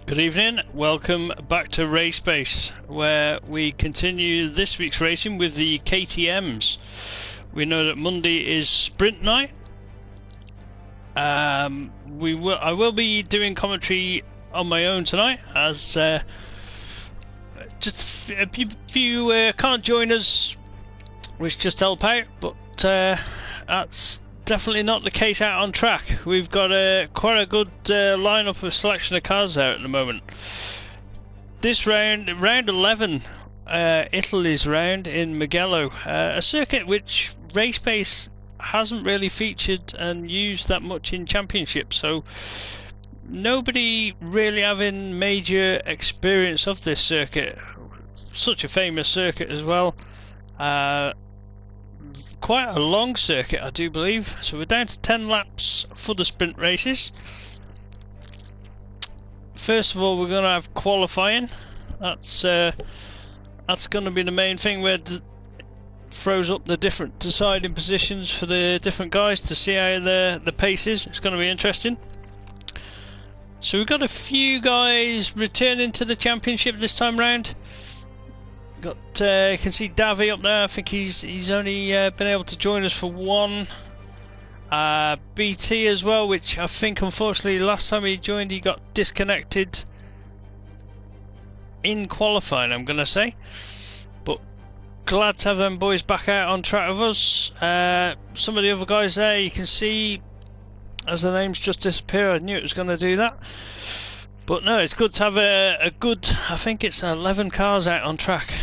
Good evening, welcome back to Race Base, where we continue this week's racing with the KTMs. We know that Monday is sprint night. I will be doing commentary on my own tonight, as just if you can't join us, which just help out, but that's definitely not the case out on track. We've got quite a good lineup of selection of cars there at the moment. This round 11, Italy's round in Mugello, a circuit which Race Base hasn't really featured and used that much in Championship, so nobody really having major experience of this circuit. Such a famous circuit as well. Quite a long circuit, I do believe. So we're down to 10 laps for the sprint races. First of all, we're going to have qualifying. That's going to be the main thing, where it throws up the different deciding positions for the different guys to see how the pace is. It's going to be interesting. So we've got a few guys returning to the championship this time round. Got you can see Davy up there. I think he's only been able to join us for one. BT as well, which I think unfortunately last time he joined he got disconnected in qualifying, I'm gonna say. But glad to have them boys back out on track with us. Some of the other guys there you can see as the names just disappear. I knew it was going to do that. But no, it's good to have a good, I think it's 11 cars out on track.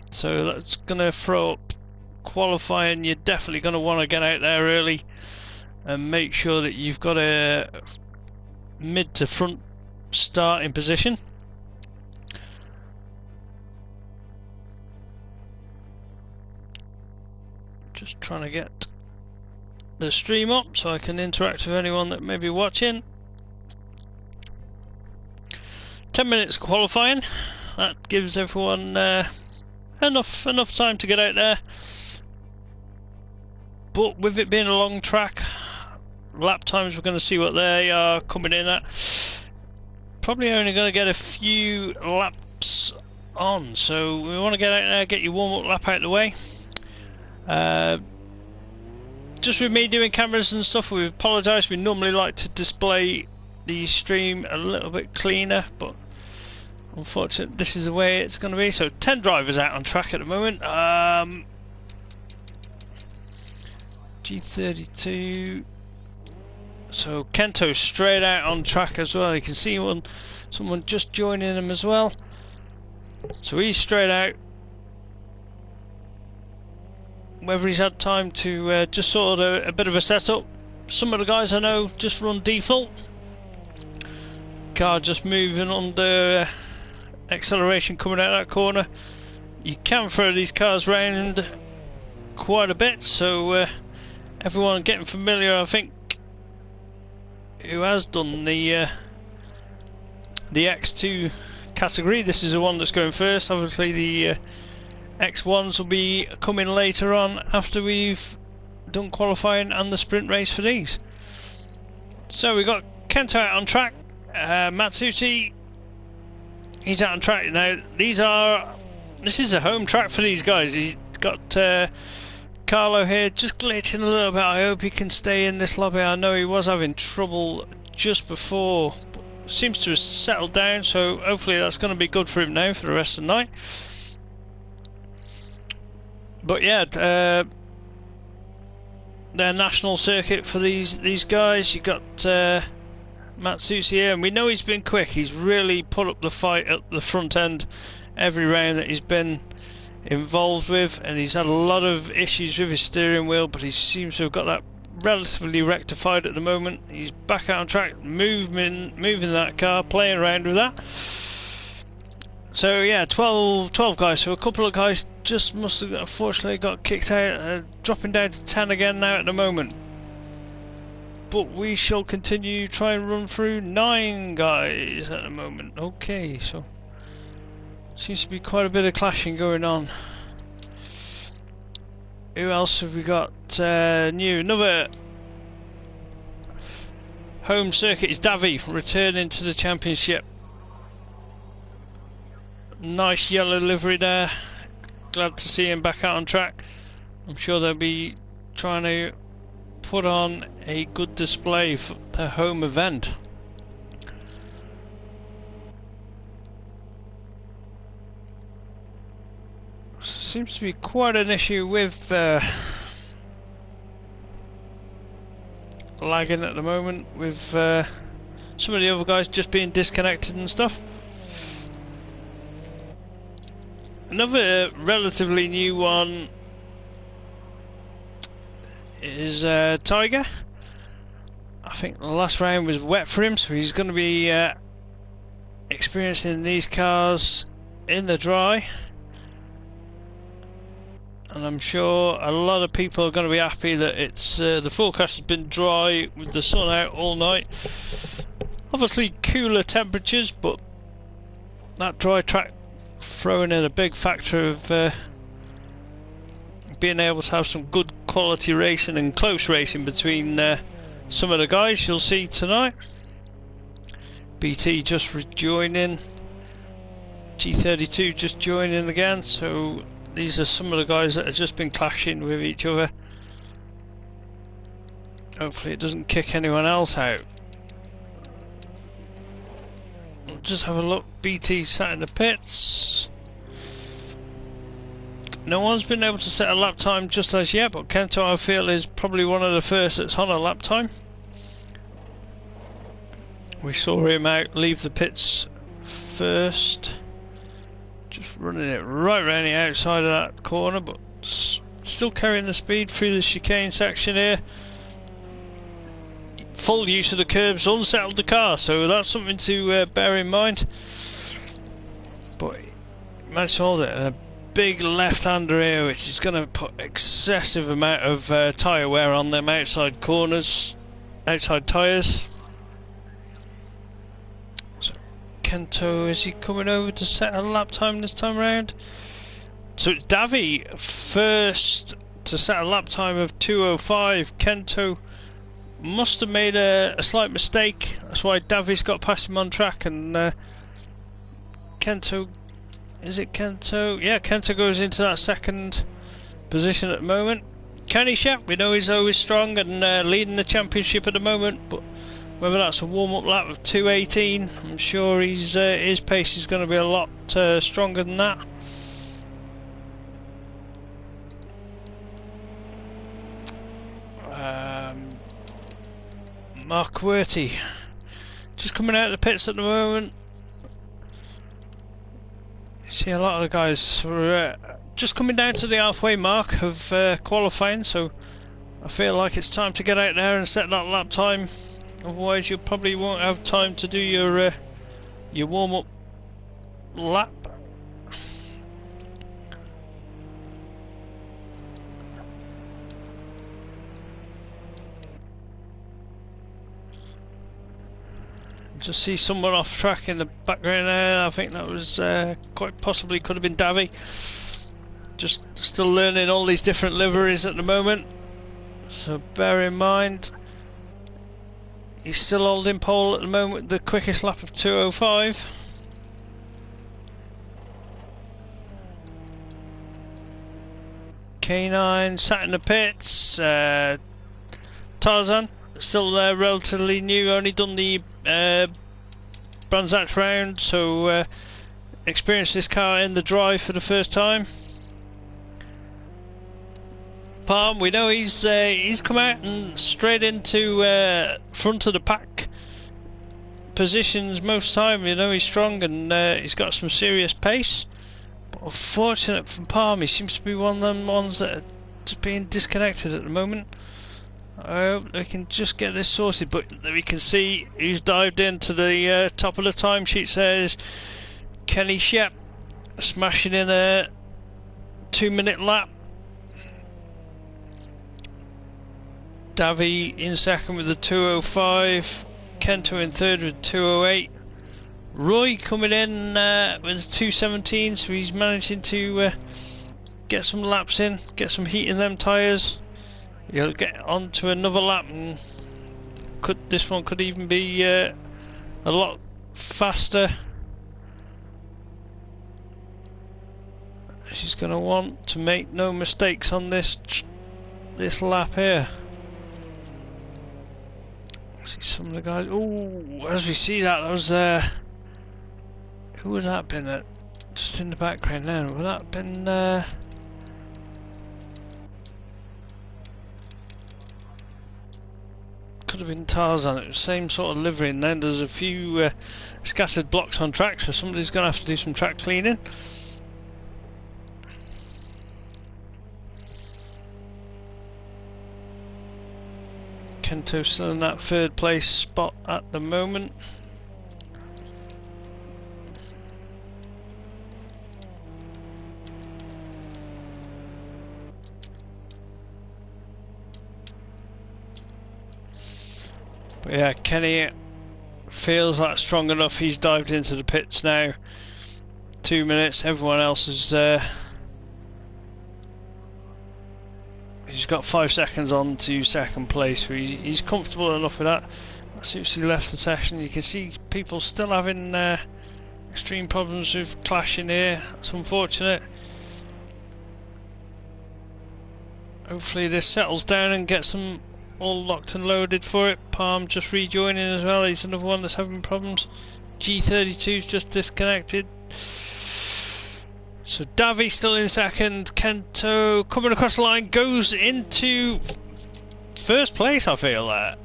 So that's going to throw up qualifying. You're definitely going to want to get out there early and make sure that you've got a mid to front starting position. Just trying to get the stream up so I can interact with anyone that may be watching. 10 minutes qualifying, that gives everyone enough time to get out there. But with it being a long track, lap times we're going to see what they are coming in at. Probably only going to get a few laps on, so we want to get out there, get your warm-up lap out of the way. Just with me doing cameras and stuff, we apologise. We normally like to display the stream a little bit cleaner, but unfortunately this is the way it's going to be. So 10 drivers out on track at the moment. G32, so Kento's straight out on track as well. You can see someone just joining him as well, so he's straight out. Whether he's had time to just sort of a bit of a setup. Some of the guys I know just run default. Car just moving on the acceleration coming out that corner. You can throw these cars round quite a bit, so everyone getting familiar, I think, who has done the X2 category. This is the one that's going first. Obviously the X1s will be coming later on after we've done qualifying and the sprint race for these. So we've got Kento out on track. Matsuti, he's out on track now. This is a home track for these guys. He's got Carlo here just glitching a little bit. I hope he can stay in this lobby. I know he was having trouble just before, but seems to have settled down, so hopefully that's going to be good for him now for the rest of the night. But yeah, their national circuit for these guys. You got Matsusi here, and we know he's been quick. He's really put up the fight at the front end every round that he's been involved with, and he's had a lot of issues with his steering wheel, but he seems to have got that relatively rectified at the moment. He's back out on track, moving that car, playing around with that. So yeah, 12 guys. So a couple of guys just must have unfortunately got kicked out, dropping down to 10 again now at the moment. But we shall continue, try and run through 9 guys at the moment. Okay, so seems to be quite a bit of clashing going on. Who else have we got new? Another home circuit is Davy returning to the championship. Nice yellow livery there. Glad to see him back out on track. I'm sure they'll be trying to put on a good display for their home event. Seems to be quite an issue with lagging at the moment, with some of the other guys just being disconnected and stuff. Another relatively new one is Tiger. I think the last round was wet for him, so he's going to be experiencing these cars in the dry. And I'm sure a lot of people are going to be happy that it's the forecast has been dry with the sun out all night. Obviously cooler temperatures, but that dry track throwing in a big factor of being able to have some good quality racing and close racing between some of the guys you'll see tonight. BT just rejoining, G32 just joining again, so these are some of the guys that have just been clashing with each other. Hopefully it doesn't kick anyone else out. We'll just have a look. BT sat in the pits. No one's been able to set a lap time just as yet, but Kento, I feel, is probably one of the first that's on a lap time. We saw him out leave the pits first. Just running it right around the outside of that corner, but still carrying the speed through the chicane section here. Full use of the curbs, unsettled the car, so that's something to bear in mind. But he managed to hold it. A big left-hander here, which is going to put excessive amount of tyre wear on them outside corners, outside tyres. Kento, is he coming over to set a lap time this time around? So it's Davy first to set a lap time of 2:05. Kento must have made a slight mistake. That's why Davy's got past him on track, and Kento, is it Kento? Yeah, Kento goes into that second position at the moment. Kenny Shep, we know he's always strong and leading the championship at the moment, but whether that's a warm-up lap of 2:18, I'm sure his pace is going to be a lot stronger than that. Mark Werty just coming out of the pits at the moment. You see a lot of the guys are just coming down to the halfway mark of qualifying, so I feel like it's time to get out there and set that lap time. Otherwise you probably won't have time to do your warm-up lap. Just see someone off track in the background there. I think that was quite possibly could have been Davy. Just still learning all these different liveries at the moment, so bear in mind. He's still holding pole at the moment with the quickest lap of 2:05. K9 sat in the pits. Tarzan still relatively new, only done the Brands Hatch round, so experienced this car in the drive for the first time. Palm, we know he's come out and straight into front of the pack positions most time. You know he's strong and he's got some serious pace. But unfortunate for Palm, he seems to be one of them ones that are just being disconnected at the moment. I hope they can just get this sorted. But we can see he's dived into the top of the timesheet. Says Kenny Shep smashing in a 2-minute lap. Davy in second with the 2:05, Kento in third with 2:08, Roy coming in with 2:17, so he's managing to get some laps in, get some heat in them tyres. He'll get on to another lap, and this one could even be a lot faster. She's going to want to make no mistakes on this lap here. See some of the guys. Oh, as we see that was who would that been at? Just in the background now. Would that been? Could have been Tarzan. It was the same sort of livery, and then there's a few scattered blocks on track, so somebody's going to have to do some track cleaning. Kento still in that third place spot at the moment. But yeah, Kenny feels like strong enough. He's dived into the pits now. 2 minutes. Everyone else is. He's got 5 seconds on to second place. So he's comfortable enough with that. As soon as he left the session, you can see people still having extreme problems with clashing here. That's unfortunate. Hopefully this settles down and gets them all locked and loaded for it. Palm just rejoining as well. He's another one that's having problems. G32's just disconnected. So Davi still in second. Kento coming across the line, goes into first place, I feel that.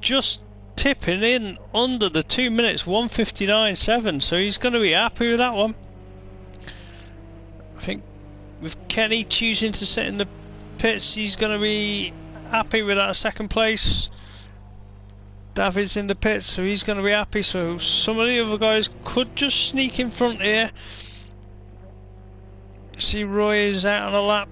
Just tipping in under the 2 minutes, 1:59.7, so he's going to be happy with that one. I think with Kenny choosing to sit in the pits, he's going to be happy with that second place. David's in the pits, so he's going to be happy. So some of the other guys could just sneak in front here. See, Roy is out on a lap.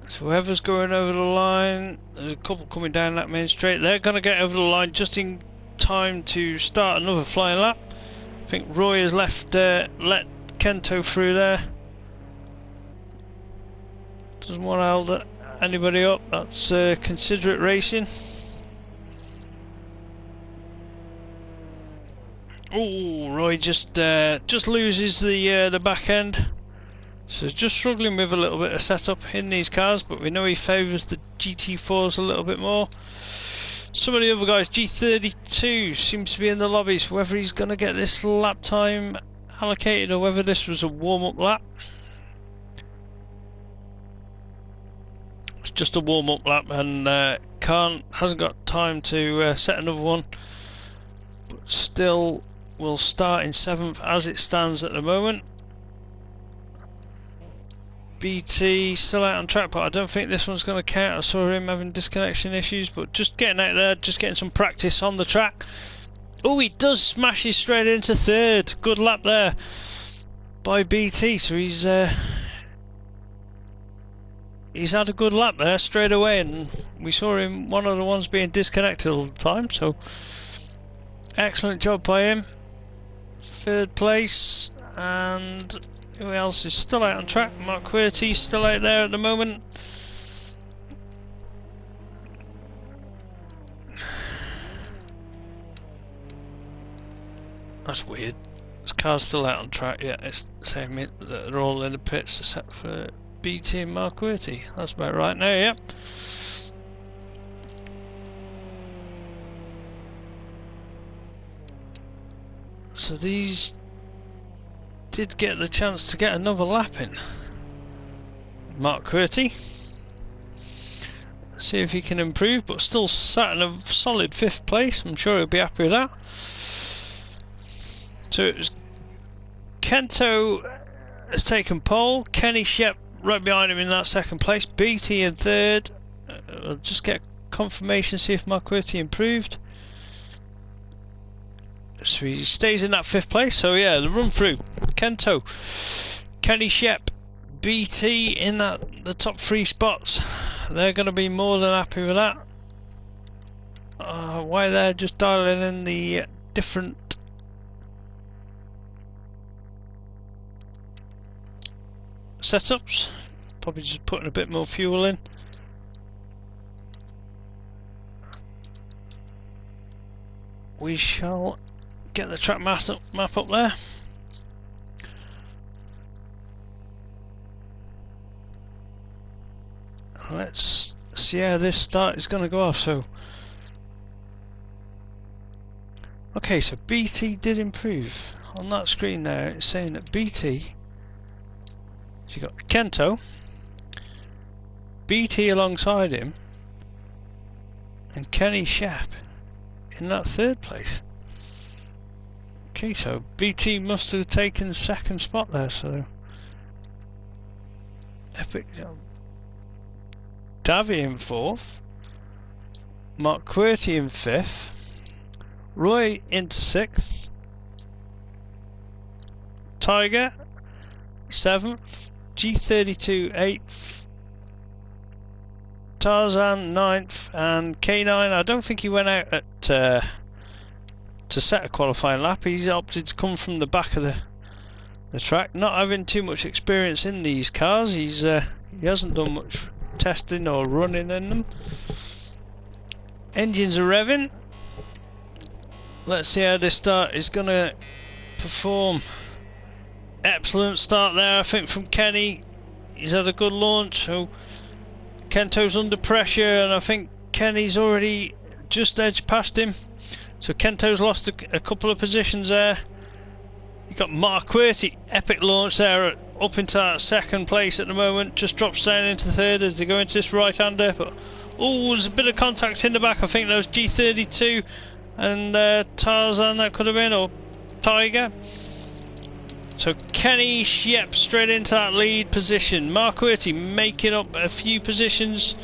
So whoever's going over the line, there's a couple coming down that main straight. They're going to get over the line just in time to start another flying lap. I think Roy has let Kento through there. Doesn't want to hold anybody up. That's considerate racing. Oh, Roy just loses the back end. So he's just struggling with a little bit of setup in these cars, but we know he favours the GT4s a little bit more. Some of the other guys, G32 seems to be in the lobbies. Whether he's going to get this lap time allocated or whether this was a warm-up lap. It's just a warm-up lap, and hasn't got time to set another one. But still will start in 7th as it stands at the moment. BT still out on track, but I don't think this one's going to count. I saw him having disconnection issues, but just getting out there, just getting some practice on the track. Oh, he does smash it straight into 3rd. Good lap there by BT, so he's had a good lap there straight away, and we saw him one of the ones being disconnected all the time, so excellent job by him. 3rd place, and who else is still out on track? Mark Quirty's still out there at the moment. That's weird. This car's still out on track. Yeah, it's the same. They're all in the pits except for BT and Mark Quirty. That's about right now, yep. So these did get the chance to get another lap in. Mark Quirty. See if he can improve, but still sat in a solid 5th place. I'm sure he'll be happy with that. So it was Kento has taken pole. Kenny Shep right behind him in that 2nd place. BT in 3rd. I'll just get confirmation, see if Mark Quirty improved. So he stays in that 5th place. So yeah, the run through. Kento, Kenny Shep, BT in the top 3 spots. They're going to be more than happy with that. Why they're just dialing in the different setups. Probably just putting a bit more fuel in. we shall get the track map up there. Let's see how this start is going to go off. So, okay, so BT did improve. On that screen there, it's saying that BT, so you got Kento, BT alongside him, and Kenny Shep in that third place. Okay, so BT must have taken second spot there, so epic job. Davy in fourth, Mark Quirty in fifth, Roy into sixth, Tiger seventh, G32 eighth, Tarzan ninth, and K9. I don't think he went out at to set a qualifying lap. He's opted to come from the back of the track, not having too much experience in these cars. He hasn't done much testing or running in them. Engines are revving. Let's see how this start is going to perform. Excellent start there, I think, from Kenny. He's had a good launch, so Kento's under pressure, and I think Kenny's already just edged past him. So Kento's lost a couple of positions there. You've got Mark Quirty, epic launch there, up into that second place at the moment. Just drops down into third as they go into this right-hander. But oh, there's a bit of contact in the back. I think that was G32 and Tarzan, that could have been, or Tiger. So Kenny Shep straight into that lead position. Mark Quirty making up a few positions.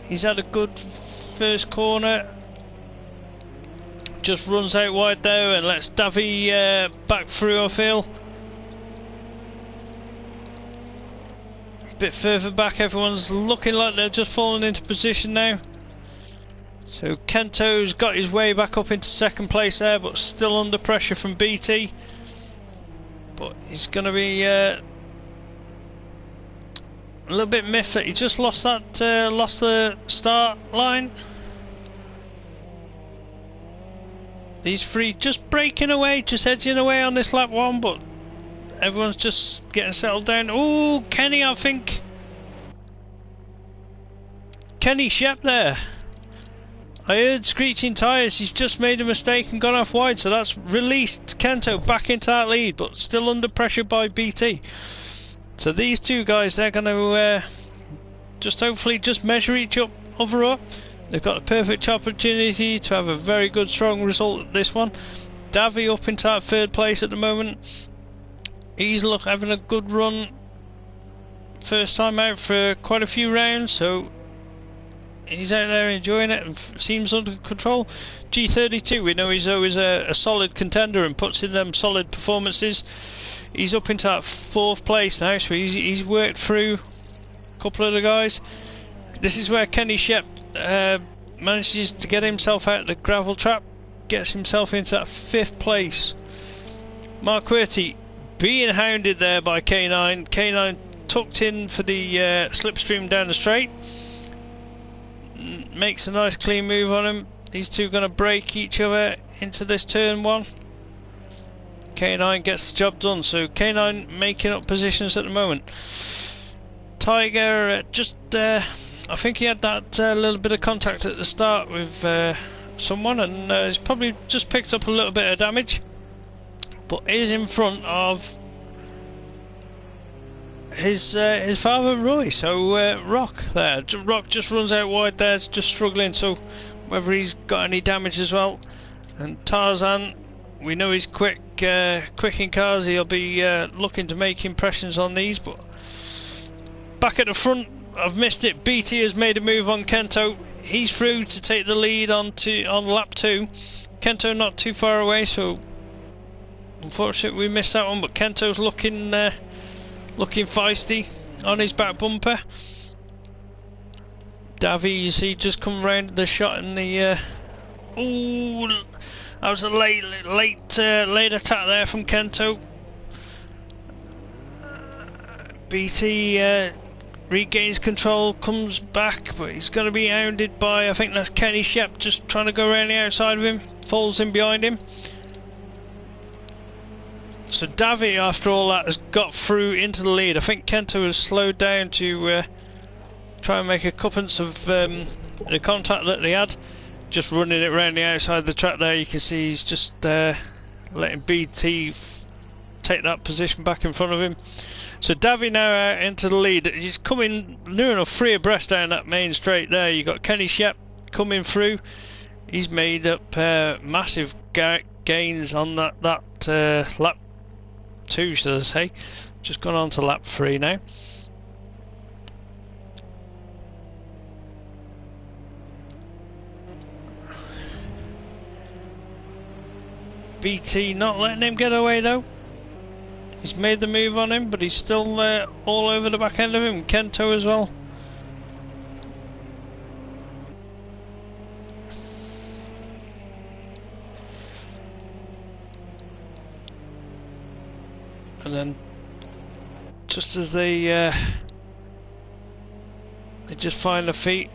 He's had a good first corner. Just runs out wide though and lets Davy back through, I feel. A bit further back, everyone's looking like they're just falling into position now. So Kento's got his way back up into second place there, but still under pressure from BT. But he's going to be a little bit miffed that he just lost the start line. These three just breaking away, just edging away on this lap one, but everyone's just getting settled down. Oh, Kenny, I think. Kenny Shep there. I heard screeching tyres. He's just made a mistake and gone off wide, so that's released Kento back into that lead, but still under pressure by BT. So these two guys, they're going to just hopefully just measure each other up. They've got a perfect opportunity to have a very good, strong result at this one. Davy up into that third place at the moment. He's having a good run. First time out for quite a few rounds, so he's out there enjoying it and seems under control. G32, we know he's always a solid contender and puts in them solid performances. He's up into that fourth place now, so he's worked through a couple of the guys. This is where Kenny Shep manages to get himself out of the gravel trap, gets himself into that fifth place. Mark Quirty being hounded there by K9. K9 tucked in for the slipstream down the straight. Makes a nice clean move on him. These two are going to break each other into this turn one. K9 gets the job done, so K9 making up positions at the moment. Tiger just I think he had that little bit of contact at the start with someone, and he's probably just picked up a little bit of damage, but is in front of his father Roy. So Rock there, Rock just runs out wide there, just struggling, so whether he's got any damage as well. And Tarzan, we know he's quick in cars. He'll be looking to make impressions on these. But back at the front, I've missed it. BT has made a move on Kento. He's through to take the lead on lap 2. Kento not too far away, so unfortunately we missed that one. But Kento's looking feisty on his back bumper. Davy, you see, just come round the shot in the. Ooh, that was a late attack there from Kento. BT regains control, comes back, but he's going to be hounded by, I think that's Kenny Shep, just trying to go around the outside of him, falls in behind him. So Davi, after all that, has got through into the lead. I think Kento has slowed down to try and make a couple of the contact that they had. Just running it around the outside of the track there, you can see he's just letting BT take that position back in front of him. So Davi now out into the lead. He's coming near enough 3 abreast down that main straight there. You got Kenny Shep coming through. He's made up massive gains on that lap 2, should I say. Just gone on to lap 3 now. BT not letting him get away though. He's made the move on him, but he's still all over the back end of him. Kento as well. And then, just as they just find their feet,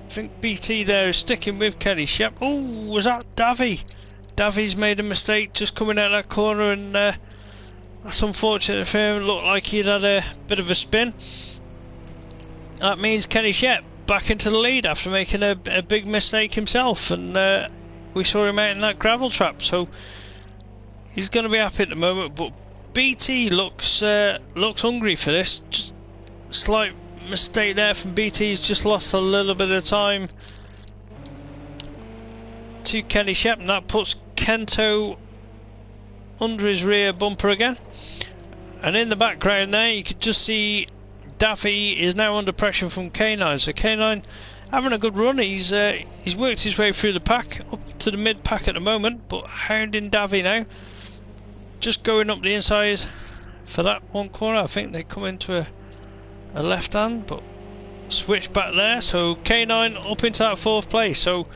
I think BT there is sticking with Kenny Shep. Oh, was that Davi? Davi's made a mistake just coming out that corner, and that's unfortunate for him. It looked like he'd had a bit of a spin. That means Kenny Shep back into the lead after making a big mistake himself, and we saw him out in that gravel trap, so he's going to be happy at the moment. But BT looks hungry for this. Just slight mistake there from BT. He's just lost a little bit of time to Kenny Shep, and that puts Kento under his rear bumper again. And in the background there you could just see Daffy is now under pressure from K9. So K9 having a good run. He's worked his way through the pack up to the mid pack at the moment, but hounding Daffy now, just going up the inside for that one corner. I think they come into a left hand, but switch back there. So K9 up into that 4th place. So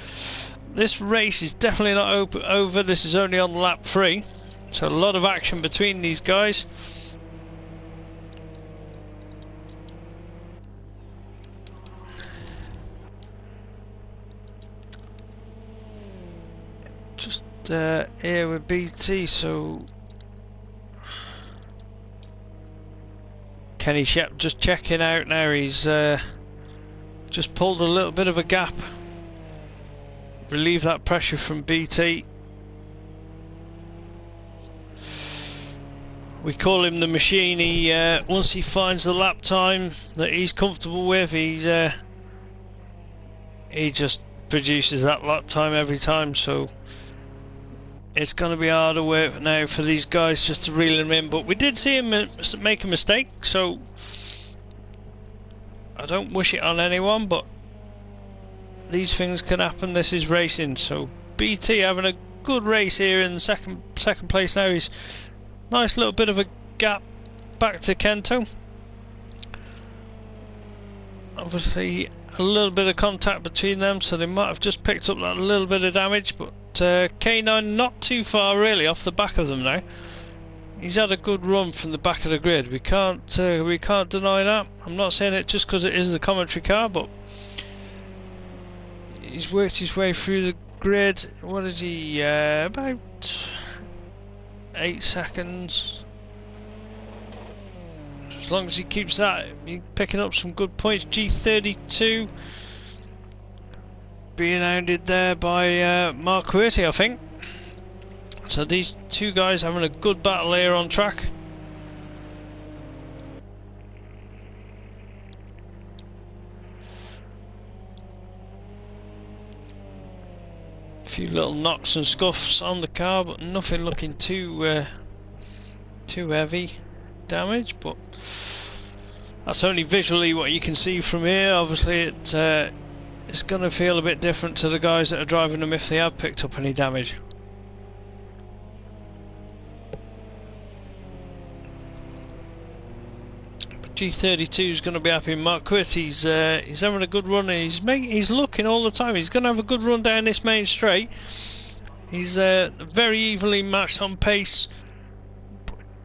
this race is definitely not over. This is only on lap 3, so a lot of action between these guys. Just here with BT, so Kenny Shep just checking out now. He's just pulled a little bit of a gap, relieve that pressure from BT. We call him the machine. He once he finds the lap time that he's comfortable with, he just produces that lap time every time. So it's going to be harder work now for these guys just to reel him in. But we did see him make a mistake, so I don't wish it on anyone, but these things can happen. This is racing. So BT having a good race here in second place now. He's nice little bit of a gap back to Kento. Obviously a little bit of contact between them, so they might have just picked up that little bit of damage, but K9 not too far really off the back of them now. He's had a good run from the back of the grid. We can't deny that. I'm not saying it just because it is the commentary car, but he's worked his way through the grid. What is he? About 8 seconds. As long as he keeps that, he's picking up some good points. G32 being hounded there by Mark Quirty, I think. So these two guys having a good battle here on track. A few little knocks and scuffs on the car, but nothing looking too heavy damage. But that's only visually what you can see from here. Obviously it's going to feel a bit different to the guys that are driving them if they have picked up any damage. G32 is going to be happy. Mark Quitt, he's having a good run. He's looking all the time. He's going to have a good run down this main straight. He's very evenly matched on pace.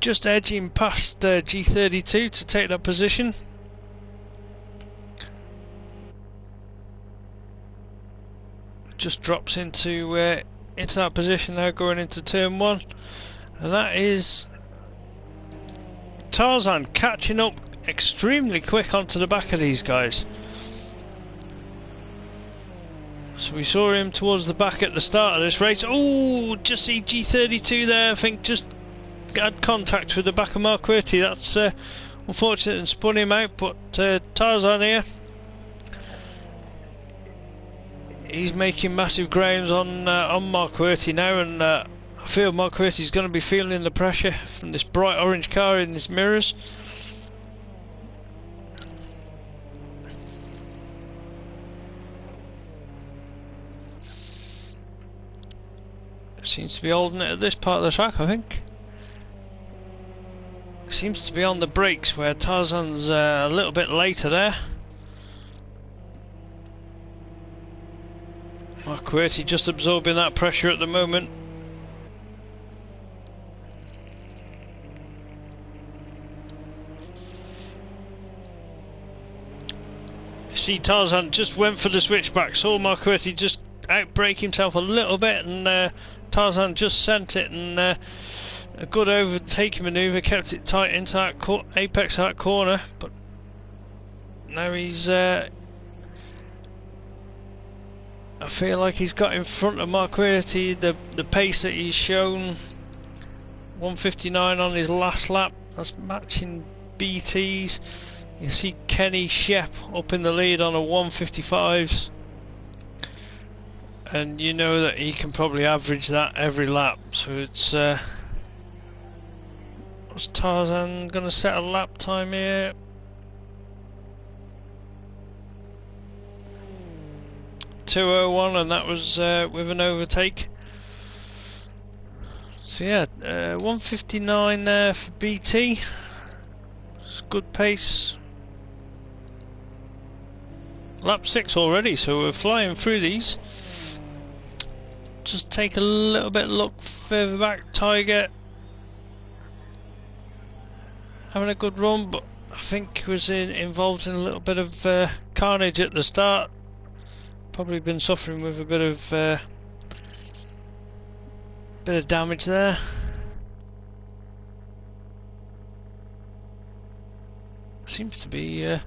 just edging past G32 to take that position. Just drops into that position now, going into turn 1, and that is Tarzan catching up extremely quick onto the back of these guys. So we saw him towards the back at the start of this race. Oh, just see G32 there, I think just had contact with the back of Marquardt. That's unfortunate and spun him out, but Tarzan here, he's making massive grounds on Marquardt now, and I feel Marquardt is going to be feeling the pressure from this bright orange car in his mirrors. Seems to be holding it at this part of the track, I think. Seems to be on the brakes where Tarzan's a little bit later there. Marquardt just absorbing that pressure at the moment. See, Tarzan just went for the switchback, saw Marquardt just outbrake himself a little bit, and Tarzan just sent it, and a good overtaking manoeuvre kept it tight into that apex of that corner. But now he's I feel like he's got in front of Marquardt. The pace that he's shown, 1:59 on his last lap, that's matching BT's. You see Kenny Shep up in the lead on a 1:55s, and you know that he can probably average that every lap. So it's what's Tarzan gonna set a lap time here? 2:01, and that was with an overtake. So yeah, 1:59 there for BT. It's good pace. Lap 6 already, so we're flying through these. Just take a little bit look further back. Tiger having a good run, but I think he was involved in a little bit of carnage at the start. Probably been suffering with a bit of damage there. Seems to be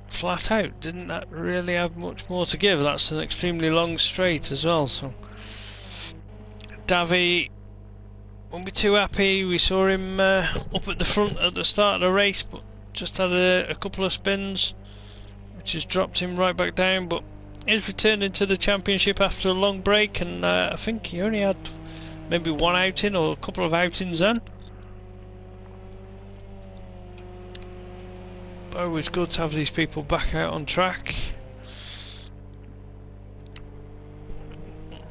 flat out. Didn't that really have much more to give? That's an extremely long straight as well. So Davy won't be too happy. We saw him up at the front at the start of the race, but just had a couple of spins, which has dropped him right back down. But he's returned into the championship after a long break, and I think he only had maybe one outing or a couple of outings then. Always good to have these people back out on track.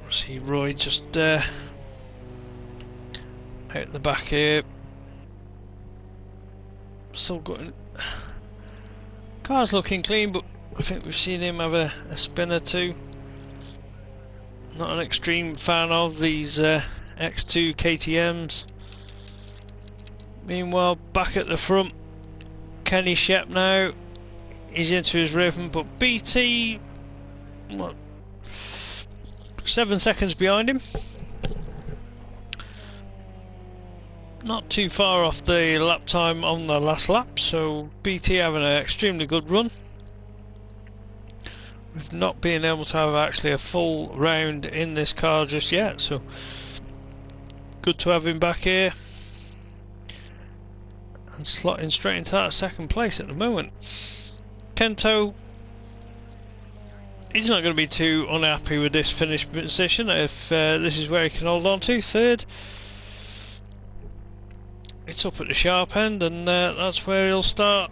See Roy just out the back here. Still got car's looking clean, but I think we've seen him have a spin or two. Not an extreme fan of these X2 KTMs. Meanwhile, back at the front, Kenny Shep now, he's into his rhythm, but BT, what, 7 seconds behind him. Not too far off the lap time on the last lap, so BT having an extremely good run. We've not been able to have actually a full round in this car just yet, so good to have him back here. And slotting straight into that second place at the moment. Kento, he's not going to be too unhappy with this finished position if this is where he can hold on to. Third, it's up at the sharp end, and that's where he'll start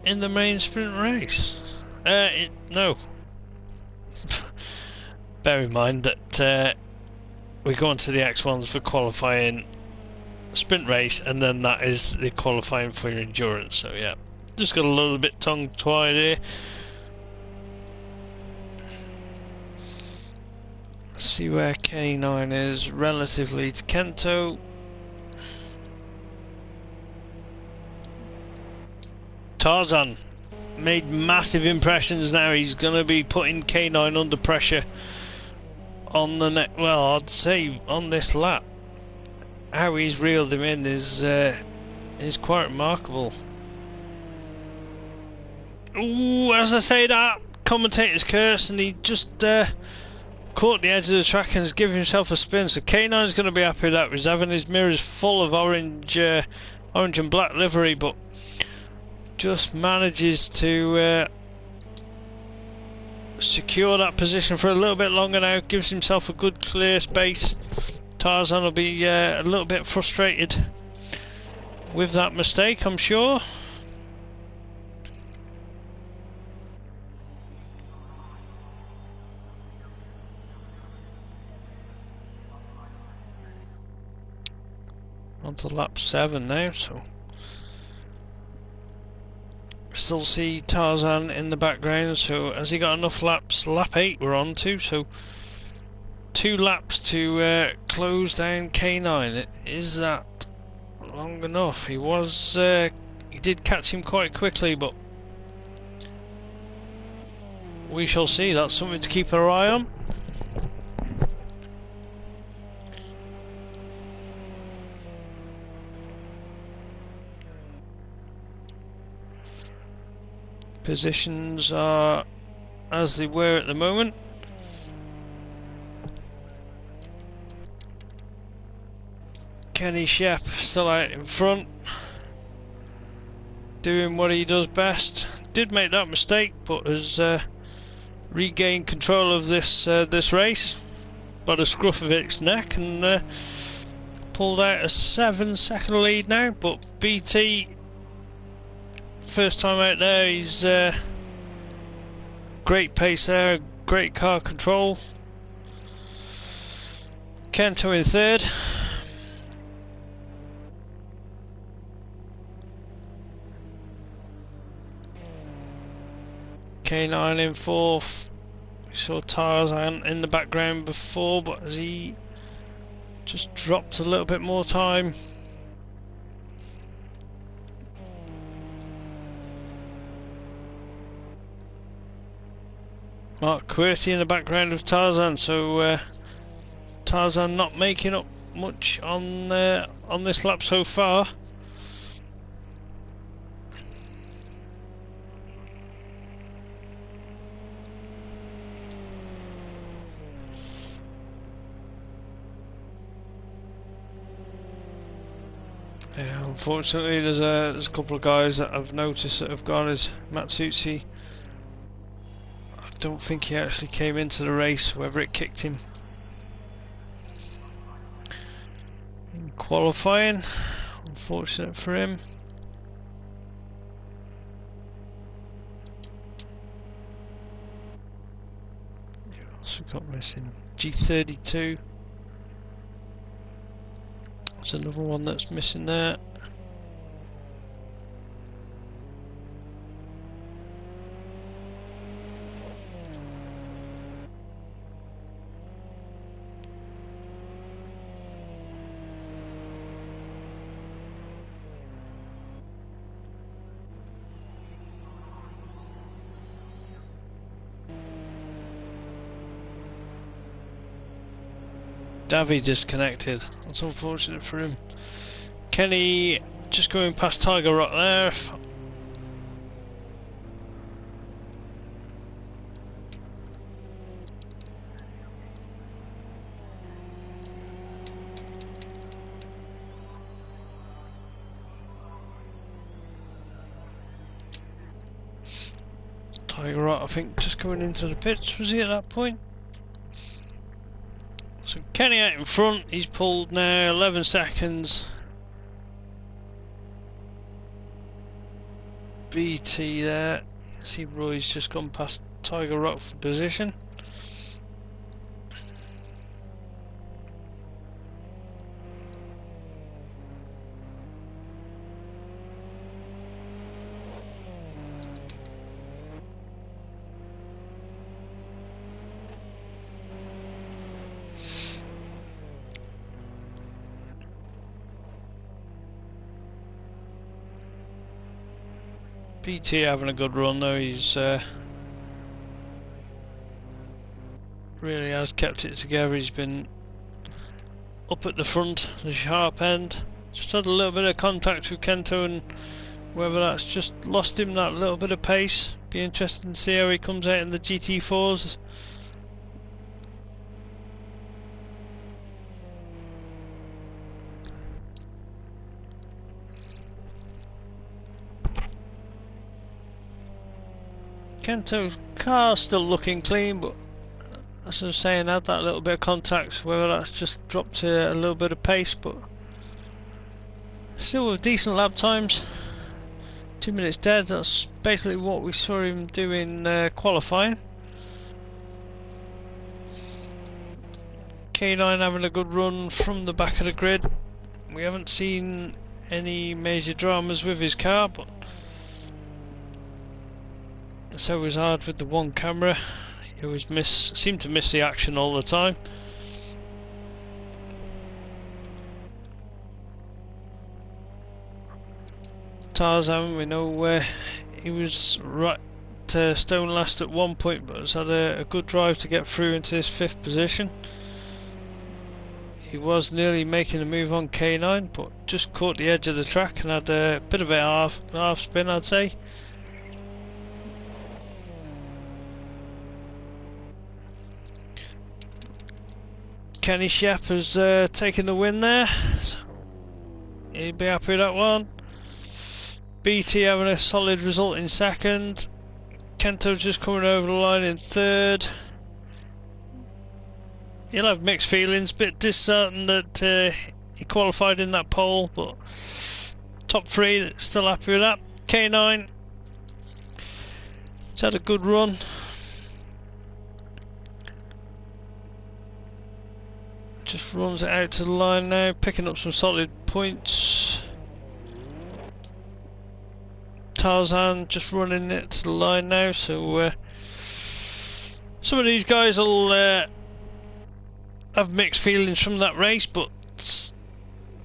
in the main sprint race. No. Bear in mind that we go on to the X1s for qualifying, sprint race, and then that is the qualifying for your endurance. So yeah, just got a little bit tongue-tied here. See where K9 is relatively to Kento. Tarzan made massive impressions now. He's going to be putting K9 under pressure on the next. Well, I'd say on this lap. How he's reeled him in is quite remarkable. Ooh, as I say that, commentator's curse, and he just caught the edge of the track and has given himself a spin. So K9's going to be happy with that. He's having his mirrors full of orange and black livery, but just manages to secure that position for a little bit longer now. Gives himself a good clear space. Tarzan will be a little bit frustrated with that mistake, I'm sure. On to lap 7 now, so still see Tarzan in the background. So has he got enough laps? Lap 8 we're on to, so 2 laps to close down K9. Is that long enough? He was he did catch him quite quickly, but we shall see. That's something to keep our eye on. Positions are as they were at the moment. Kenny Shep still out in front, doing what he does best. Did make that mistake, but has regained control of this race by the scruff of its neck, and pulled out a 7-second lead now. But BT, first time out there, he's great pace there, great car control. Kento in third. K9 in fourth. We saw Tarzan in the background before, but has he just dropped a little bit more time? Mark QWERTY in the background of Tarzan, so Tarzan not making up much on this lap so far. Yeah, unfortunately, there's a couple of guys that I've noticed that have gone as Matsutsi. I don't think he actually came into the race, whether it kicked him in qualifying. Unfortunate for him. Who else we got missing? G32. There's another one that's missing there. Davy disconnected. That's unfortunate for him. Kenny just going past Tiger Rock there. Tiger Rock, I think, just going into the pits, was he at that point? So Kenny out in front, he's pulled now 11 seconds. BT there. See Roy's just gone past Tiger Rock for position. BT having a good run though. He's really has kept it together. He's been up at the front, the sharp end. Just had a little bit of contact with Kento, and whether that's just lost him that little bit of pace. Be interesting to see how he comes out in the GT4s. Kento's car still looking clean, but as I was saying, had that little bit of contact, whether that's just dropped a little bit of pace, but still with decent lap times. 2 minutes dead, that's basically what we saw him do in qualifying. K9 having a good run from the back of the grid. We haven't seen any major dramas with his car, but it's always hard with the one camera. You always seem to miss the action all the time. Tarzan, we know he was right stone last at one point, but has had a good drive to get through into his 5th position. He was nearly making a move on K9, but just caught the edge of the track and had a bit of a half spin, I'd say. Kenny Shep has taken the win there, so he'd be happy with that one. BT having a solid result in 2nd. Kento's just coming over the line in 3rd. He'll have mixed feelings, bit disheartened that he qualified in that pole, but top 3, still happy with that. K9, he's had a good run. Just runs it out to the line now, picking up some solid points. Tarzan just running it to the line now, so some of these guys will have mixed feelings from that race, but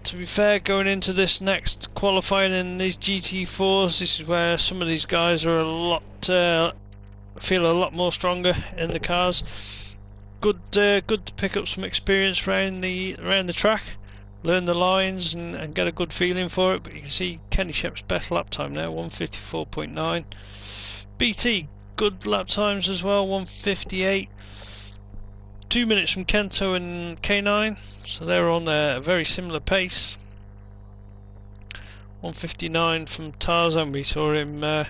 to be fair, going into this next qualifying in these GT4s, this is where some of these guys are feel a lot more stronger in the cars. Good to pick up some experience around the track, learn the lines and get a good feeling for it. But you can see Kenny Shep's best lap time now, 154.9. BT, good lap times as well, 158. 2 minutes from Kento and K9, so they're on a very similar pace. 159 from Tarzan. We saw him on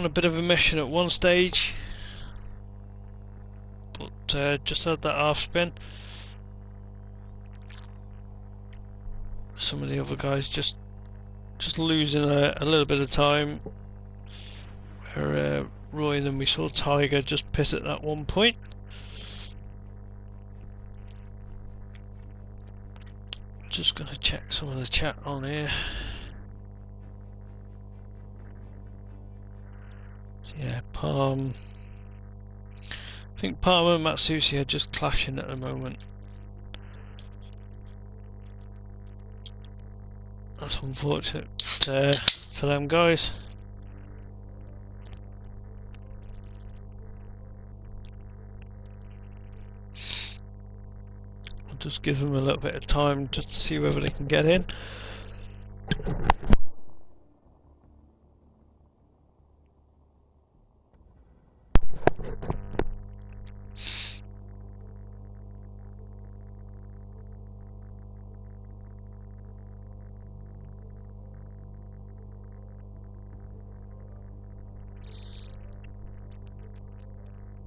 a bit of a mission at one stage, but just had that half spin. Some of the other guys just losing a little bit of time. Where Roy and then we saw Tiger just pit at that one point. Just gonna check some of the chat on here. Yeah, Palm. I think Palmer and Matsushi are just clashing at the moment. That's unfortunate for them guys. I'll just give them a little bit of time just to see whether they can get in.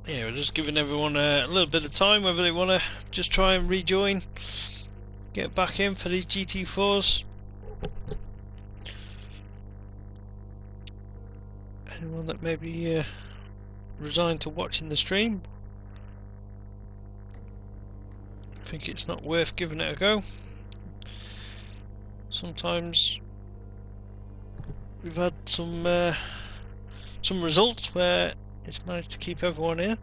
Yeah, we're just giving everyone a little bit of time, whether they want to just try and rejoin, get back in for these GT4s. Anyone that may be resigned to watching the stream, I think it's not worth giving it a go. Sometimes we've had some results where it's managed to keep everyone in.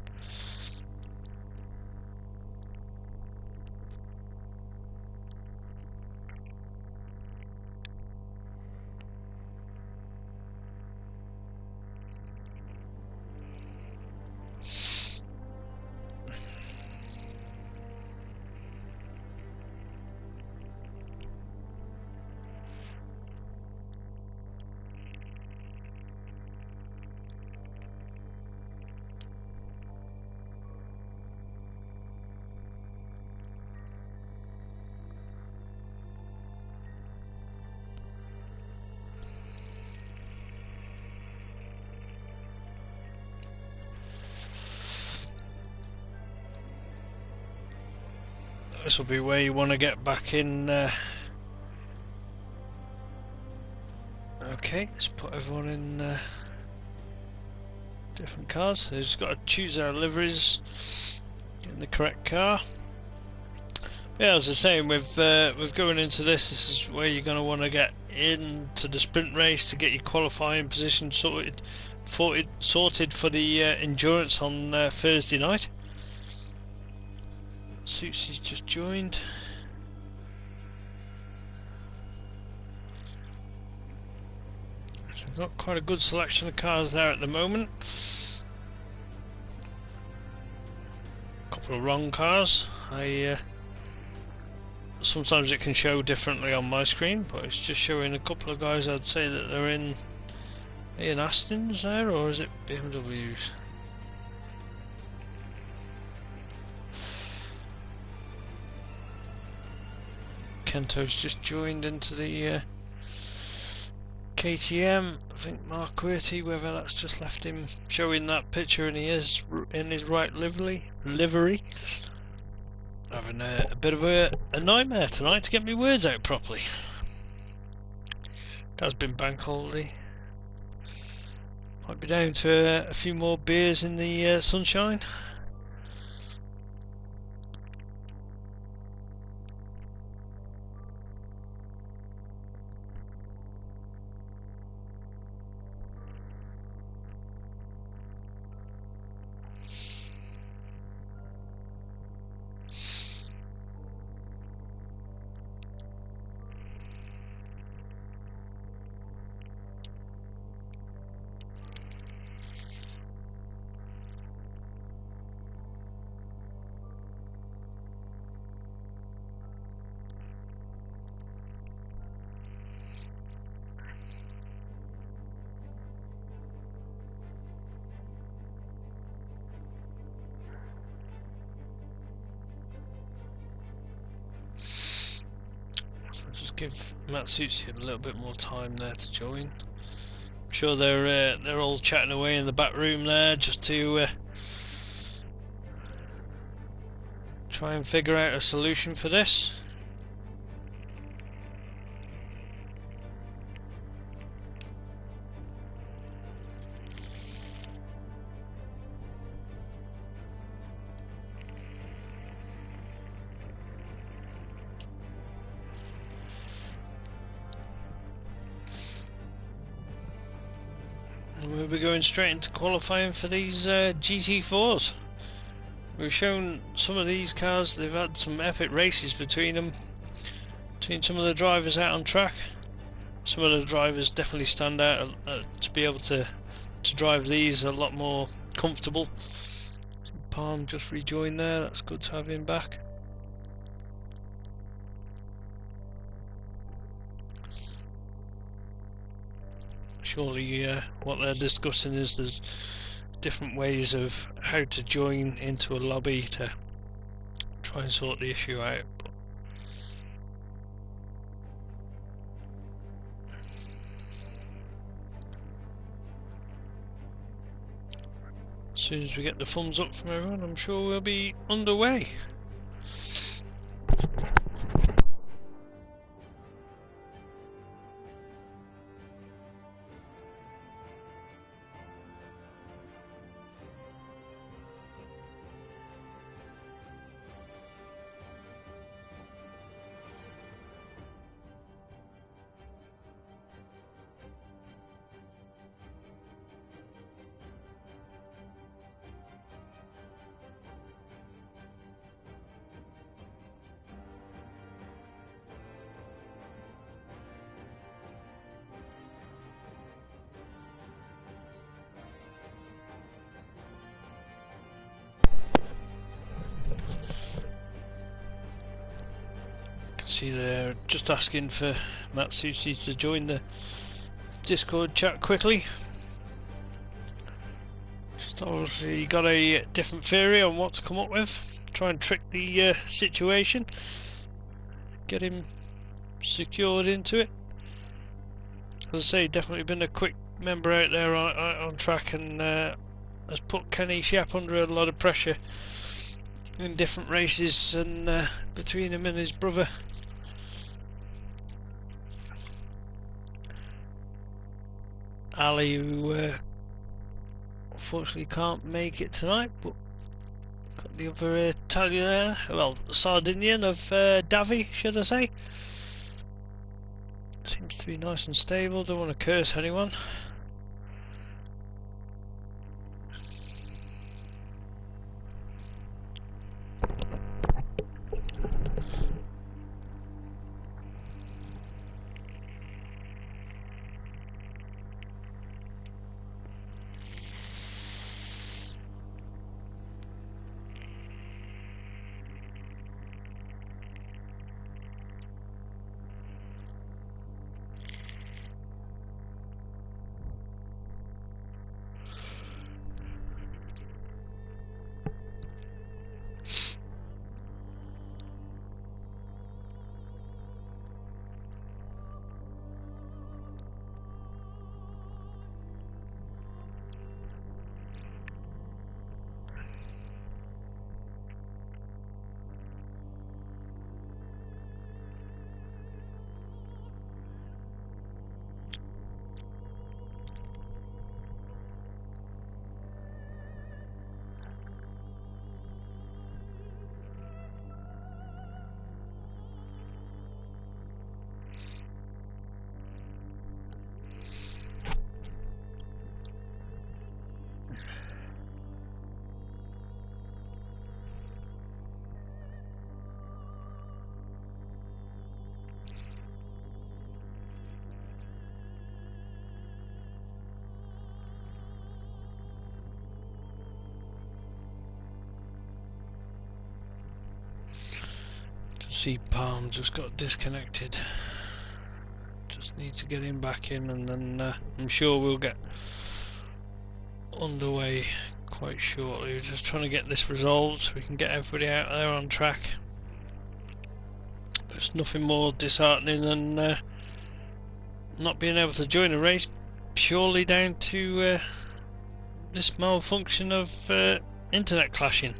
This will be where you want to get back in. Okay, let's put everyone in different cars. So we've just got to choose our liveries in the correct car. Yeah, as I was saying, with going into this is where you're going to want to get into the sprint race to get your qualifying position sorted for the endurance on Thursday night. Susie's just joined. So we've got quite a good selection of cars there at the moment. A couple of wrong cars. Sometimes it can show differently on my screen, but it's just showing a couple of guys. I'd say that they're in Astons there, or is it BMWs? Kento's just joined into the KTM. I think Mark Quirty, whether that's just left him showing that picture and he is in his right livery. Having a bit of a nightmare tonight to get my words out properly. That's been bank holiday. Might be down to a few more beers in the sunshine. Just give Matsushi a little bit more time there to join. I'm sure they're all chatting away in the back room there just to try and figure out a solution for this. We'll be going straight into qualifying for these GT4s. We've shown some of these cars, they've had some epic races between them, between some of the drivers out on track. Some of the drivers definitely stand out to be able to drive these a lot more comfortable. Palm just rejoined there, that's good to have him back. Surely what they're discussing is there's different ways of how to join into a lobby to try and sort the issue out. But as soon as we get the thumbs up from everyone, I'm sure we'll be underway. See, they're just asking for Matsushi to join the Discord chat quickly. Just obviously got a different theory on what to come up with. Try and trick the situation. Get him secured into it. As I say, definitely been a quick member out there on track and has put Kenny Shiap under a lot of pressure in different races, and between him and his brother. Ali, who unfortunately can't make it tonight, but got the other Italian, well, Sardinian of Davi, should I say. Seems to be nice and stable, don't want to curse anyone. See, Palm just got disconnected. Just need to get him back in, and then I'm sure we'll get underway quite shortly. We're just trying to get this resolved so we can get everybody out there on track. There's nothing more disheartening than not being able to join a race purely down to this malfunction of internet clashing.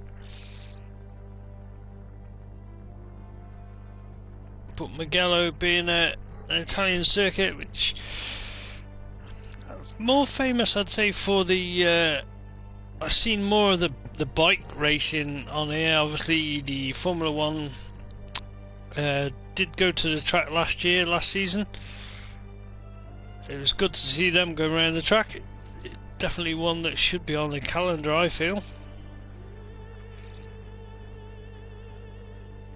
But Mugello being an Italian circuit, which more famous, I'd say, for the I've seen more of the bike racing on here. Obviously, the Formula One did go to the track last season. It was good to see them go around the track. Definitely one that should be on the calendar, I feel.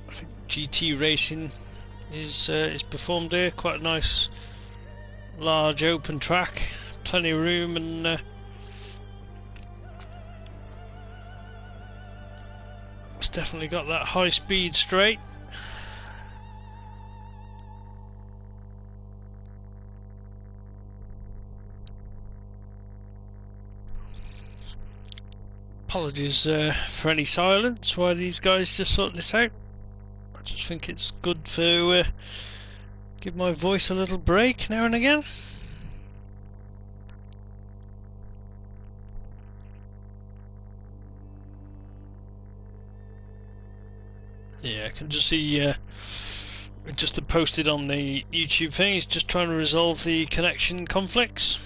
I think GT racing is performed here. Quite a nice large open track, plenty of room, and it's definitely got that high speed straight. Apologies for any silence while these guys just sort this out. I just think it's good to give my voice a little break now and again. Yeah, I can just see just posted on the YouTube thing. He's just trying to resolve the connection conflicts.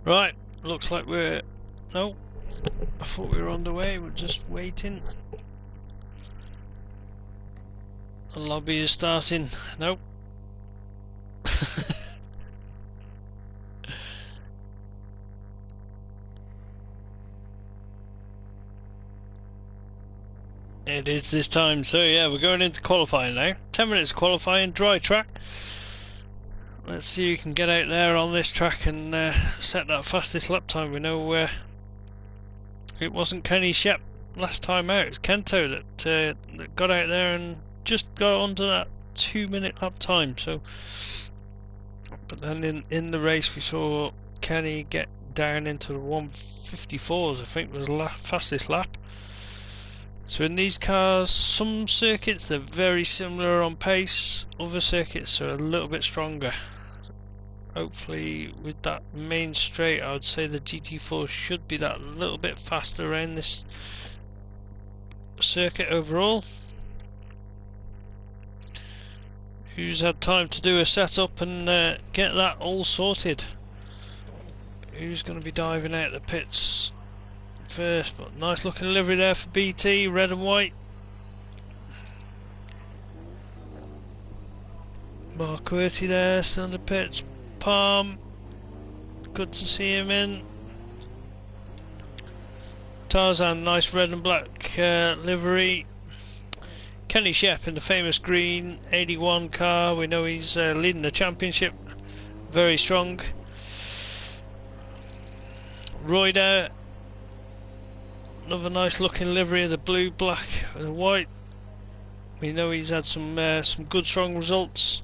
Right, looks like we're... No, I thought we were on the way, we're just waiting. The lobby is starting. Nope. It is this time, so yeah, we're going into qualifying now. 10 minutes of qualifying, dry track. Let's see who can get out there on this track and set that fastest lap time. We know it wasn't Kenny Shep last time out, it was Kento that got out there and just got onto that 2-minute lap time. So, but then in the race we saw Kenny get down into the 154s, I think was the fastest lap. So in these cars, some circuits they're very similar on pace, other circuits are a little bit stronger. Hopefully with that main straight, I would say the GT4 should be that little bit faster around this circuit overall. Who's had time to do a setup and get that all sorted? Who's going to be diving out the pits first? But nice looking livery there for BT, red and white. Mark Quirty there, still in the pits. Palm, good to see him in. Tarzan, nice red and black livery. Kenny Shep in the famous green 81 car. We know he's leading the championship, very strong. Royder, another nice looking livery of the blue, black and white. We know he's had some good strong results.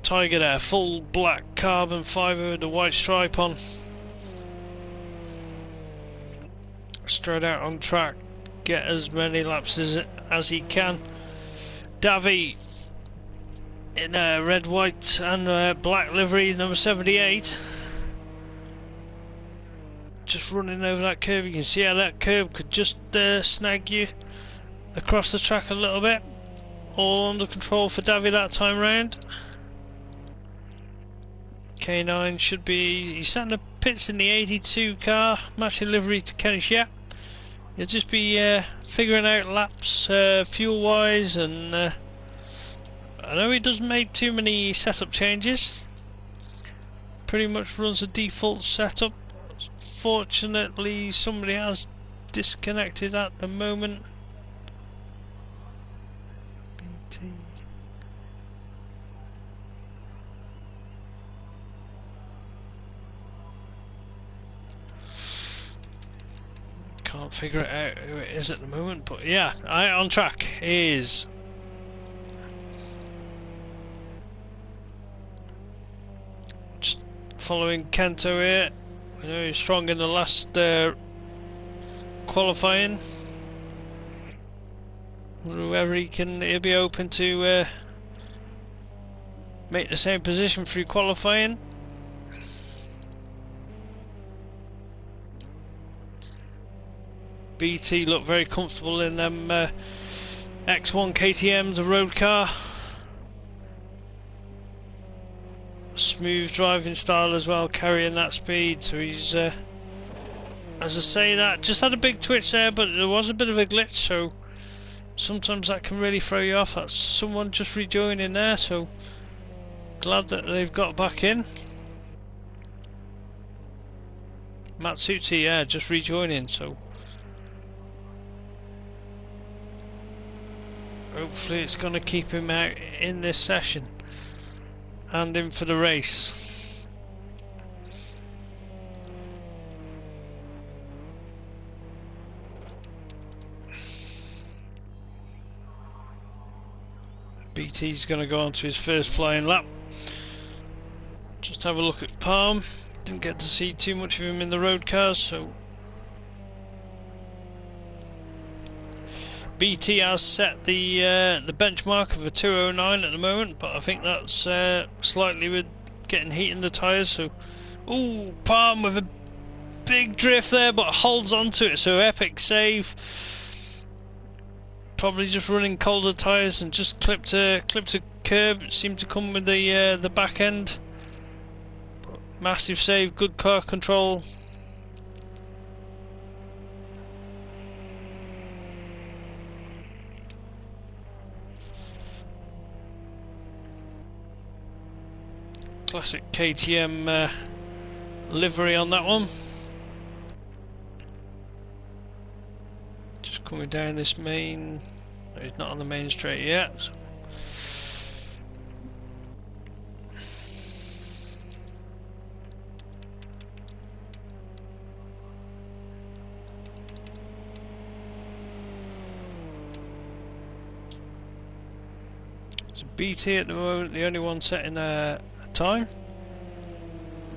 Tiger there, full black carbon fibre with the white stripe on. Straight out on track, get as many laps as he can. Davy in red, white and black livery, number 78. Just running over that curb, you can see how that curb could just snag you across the track a little bit. All under control for Davy that time round. K9 should be, he's sat in the pits in the 82 car, matching livery to Kenny Shep. He'll just be figuring out laps fuel wise, and I know he doesn't make too many setup changes, pretty much runs a default setup. Fortunately somebody has disconnected at the moment. BT. Can't figure it out who it is at the moment, but yeah, on track is just following Kento here. I know he's strong in the last qualifying. Whoever he'll be open to make the same position through qualifying. BT looked very comfortable in them X1 KTM's, a road car. Smooth driving style as well, carrying that speed. So he's, as I say, that just had a big twitch there, but there was a bit of a glitch. So sometimes that can really throw you off. That's someone just rejoining there. So glad that they've got back in. Matsuti, yeah, just rejoining. So hopefully it's going to keep him out in this session and in for the race. BT's going to go on to his first flying lap. Just have a look at Palm. Didn't get to see too much of him in the road cars, so BT has set the benchmark of a 209 at the moment, but I think that's slightly with getting heat in the tyres. So, ooh, Palm with a big drift there, but holds on to it. So epic save. Probably just running colder tyres and just clipped a curb. It seemed to come with the back end. But Massive save, good car control. Classic KTM livery on that one. Just coming down this main. No, he's not on the main straight yet. So. So BT at the moment, the only one setting a time.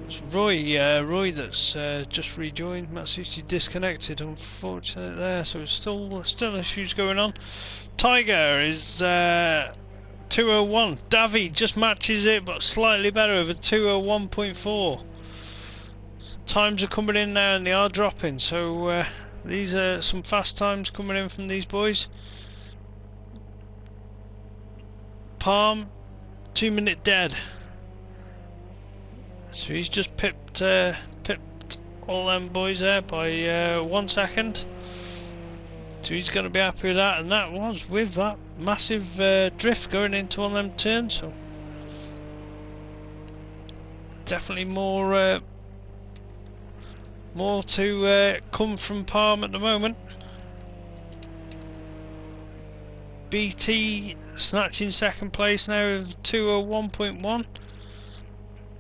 It's Roy that's just rejoined. Matsushi disconnected, unfortunately there. So still issues going on. Tiger is 201. Davi just matches it, but slightly better over 201.4. Times are coming in now, and they are dropping. So these are some fast times coming in from these boys. Palm, 2 minute dead. So he's just pipped all them boys there by 1 second. So he's going to be happy with that, and that was with that massive drift going into one of them turns. So definitely more to come from Palm at the moment. BT snatching second place now of 201.1.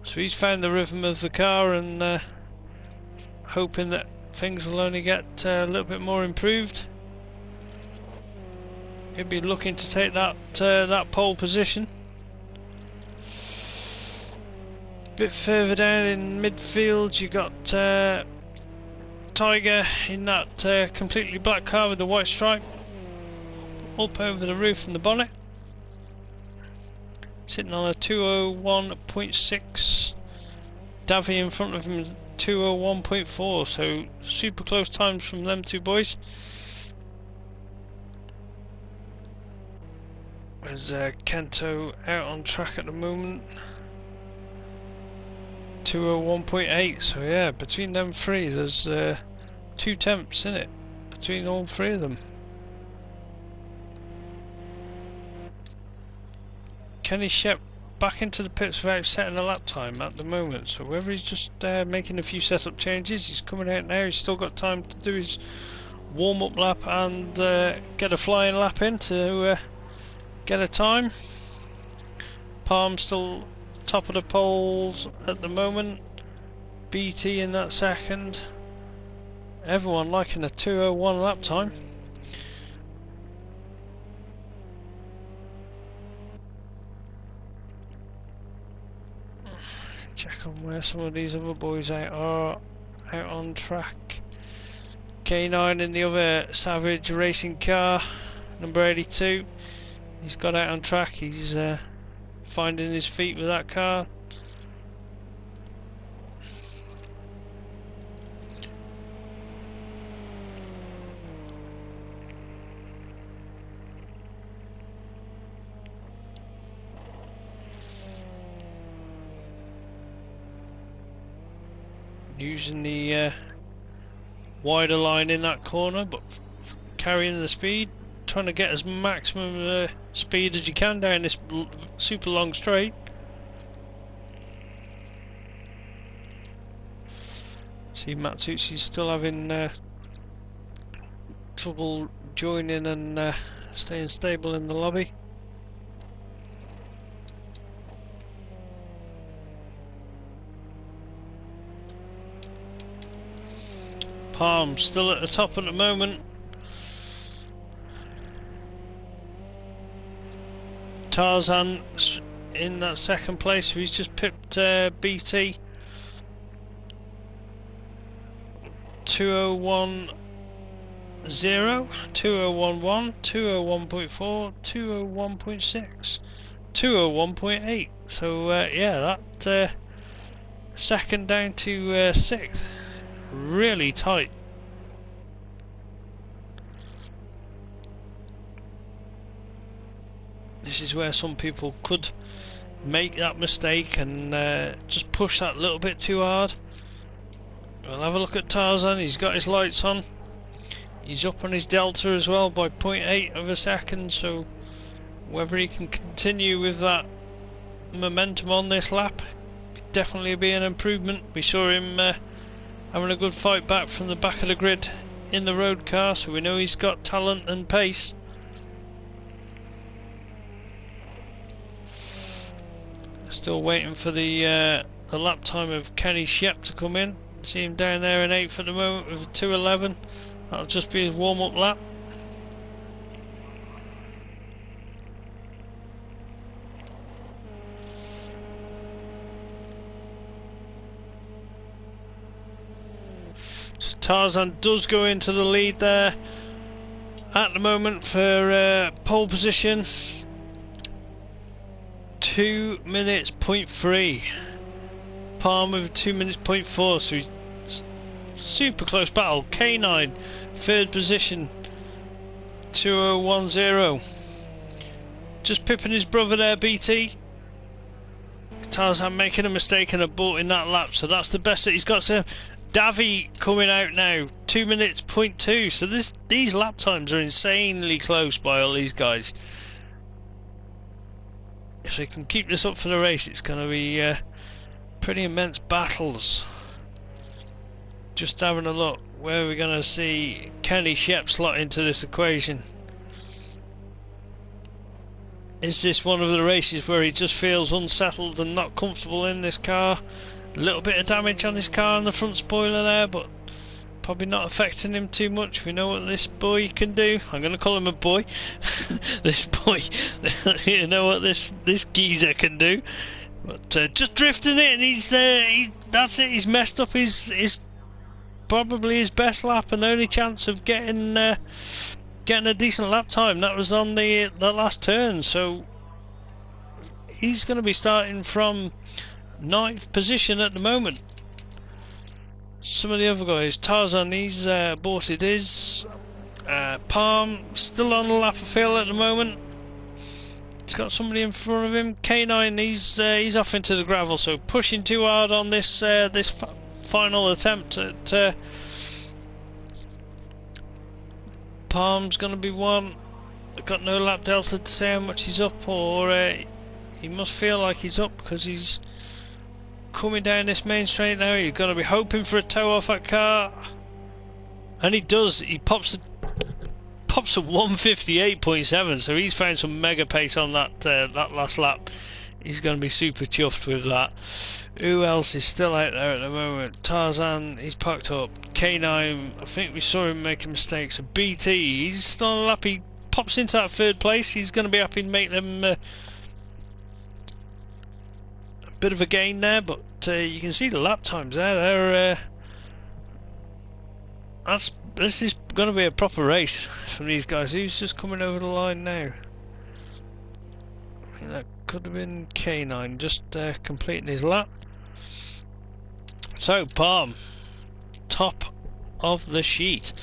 So he's found the rhythm of the car, and hoping that things will only get a little bit more improved. He'll be looking to take that pole position. A bit further down in midfield, you got Tiger in that completely black car with the white stripe up over the roof and the bonnet. Sitting on a 201.6. Davi in front of him 201.4, so super close times from them two boys. There's Kento out on track at the moment, 201.8, so yeah, between them three there's 2 tenths in it, between all three of them. Kenny Shep back into the pits without setting a lap time at the moment, so whether he's just making a few setup changes, he's coming out now, he's still got time to do his warm-up lap and get a flying lap in to get a time. Palm still top of the poles at the moment, BT in that second, everyone liking a 201 lap time. Check on where some of these other boys are out on track. K9 in the other Savage racing car, number 82. He's got out on track. He's finding his feet with that car. Using the wider line in that corner, but carrying the speed, trying to get as maximum speed as you can down this super long straight. See Matsuchi's still having trouble joining and staying stable in the lobby. Palm still at the top at the moment. Tarzan in that second place, he's just pipped BT. 201.0, 2011, 201.4, 201.6, 201.8. So yeah, that second down to 6th. Really tight. This is where some people could make that mistake and just push that little bit too hard. We'll have a look at Tarzan. He's got his lights on. He's up on his delta as well by 0.8 of a second, so whether he can continue with that momentum on this lap, definitely be an improvement. We saw him having a good fight back from the back of the grid in the road car, so we know he's got talent and pace. Still waiting for the lap time of Kenny Shep to come in. See him down there in 8th at the moment with a 2:11. That'll just be his warm-up lap. So Tarzan does go into the lead there at the moment for pole position. 2 minutes 0.3. Palm with 2 minutes 0.4, so he's super close battle. K9 third position, 2010. Just pipping his brother there, BT. Tarzan making a mistake and aborting that lap, so that's the best that he's got. So Davy coming out now, 2 minutes 0.2. So these lap times are insanely close by all these guys. If they can keep this up for the race, it's going to be pretty immense battles. Just having a look, where are we going to see Kenny Shep slot into this equation? Is this one of the races where he just feels unsettled and not comfortable in this car? A little bit of damage on his car on the front spoiler there, but probably not affecting him too much. We know what this boy can do. I'm going to call him a boy. This boy, you know what this geezer can do. But just drifting it, and that's it. He's messed up his probably his best lap and only chance of getting a decent lap time. That was on the last turn, so he's going to be starting from 9th position at the moment. Some of the other guys, Tarzan, he's aborted his. Palm still on the lap of field at the moment. He's got somebody in front of him. K9, he's off into the gravel, so pushing too hard on this final attempt at Palm's going to be one. Got no lap delta to say how much he's up, or he must feel like he's up because he's coming down this main straight now. You're going to be hoping for a tow off that car, and he does. He pops a 158.7, so he's found some mega pace on that last lap. He's going to be super chuffed with that. Who else is still out there at the moment? Tarzan, he's packed up. K9, I think we saw him making mistakes. So BT, he's still on the lap. He pops into that 3rd place. He's going to be happy to make them a bit of a gain there, but you can see the lap times there. This is going to be a proper race from these guys. Who's just coming over the line now? I think that could have been K9 just completing his lap. So Palm, top of the sheet.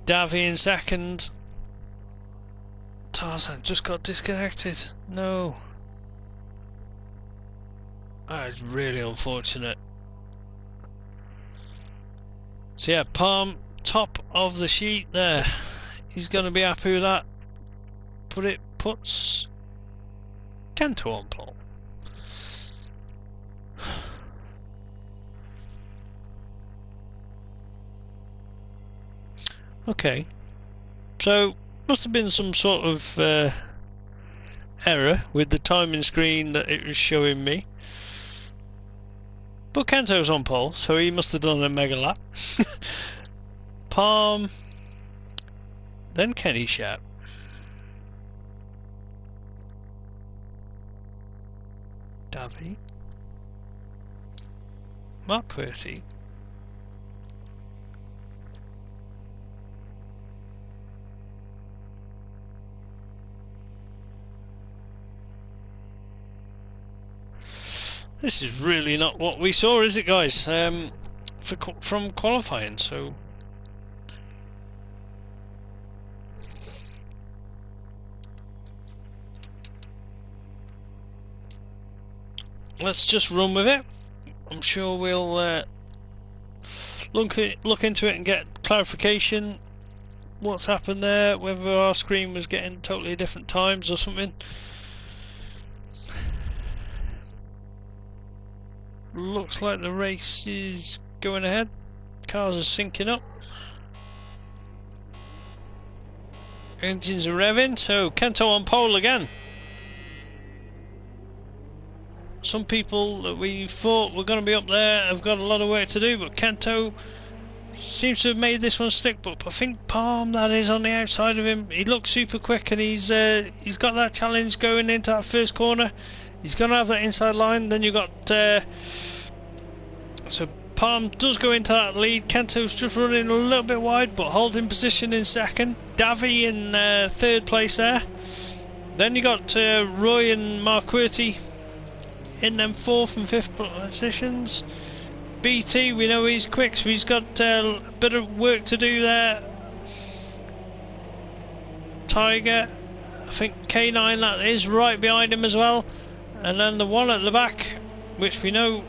Davy in 2nd. Tarzan just got disconnected. No. That is really unfortunate. So yeah, Palm, top of the sheet there. He's going to be happy with that. Puts Kento on pole. Okay, so must have been some sort of error with the timing screen that it was showing me. But Kento's on pole, so he must have done a mega lap. Palm, then Kenny Shep. Davy, Mark Querty, this is really not what we saw, is it, guys? From qualifying, so let's just run with it. I'm sure we'll look into it and get clarification what's happened there, whether our screen was getting totally different times or something. Looks like the race is going ahead. Cars are syncing up. Engines are revving, so Kento on pole again. Some people that we thought were going to be up there have got a lot of work to do, but Kento seems to have made this one stick. But I think Palm, that is on the outside of him, he looks super quick, and he's got that challenge going into that first corner. He's going to have that inside line. Then you've got so Palm does go into that lead. Kento's just running a little bit wide, but holding position in second. Davi in third place there. Then you got Roy and Marquardt in them fourth and fifth positions. BT, we know he's quick, so he's got a bit of work to do there. Tiger, I think K9, that is right behind him as well. And then the one at the back, which we know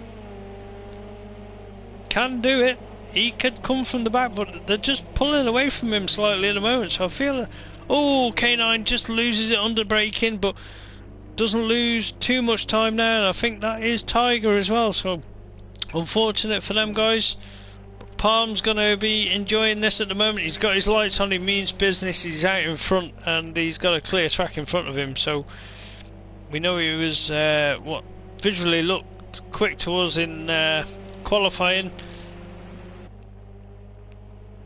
can do it. He could come from the back, but they're just pulling away from him slightly at the moment. So I feel, oh, K9 just loses it under braking, but doesn't lose too much time now. And I think that is Tiger as well. So unfortunate for them guys. Palm's going to be enjoying this at the moment. He's got his lights on, he means business. He's out in front, and he's got a clear track in front of him. So we know he was what visually looked quick to us in qualifying.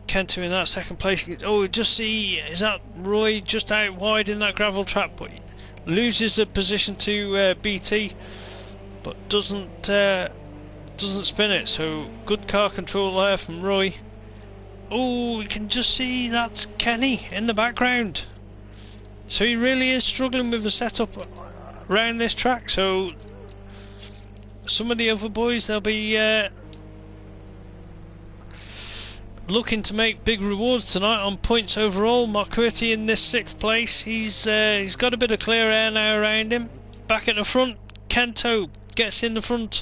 Kento in that second place. Oh, just see, is that Roy just out wide in that gravel trap, but he loses the position to BT, but doesn't spin it. So good car control there from Roy. Oh, we can just see that's Kenny in the background. So he really is struggling with the setup around this track. So some of the other boys, they'll be looking to make big rewards tonight on points overall. Marquardt in this sixth place. He's got a bit of clear air now around him. Back at the front, Kento gets in the front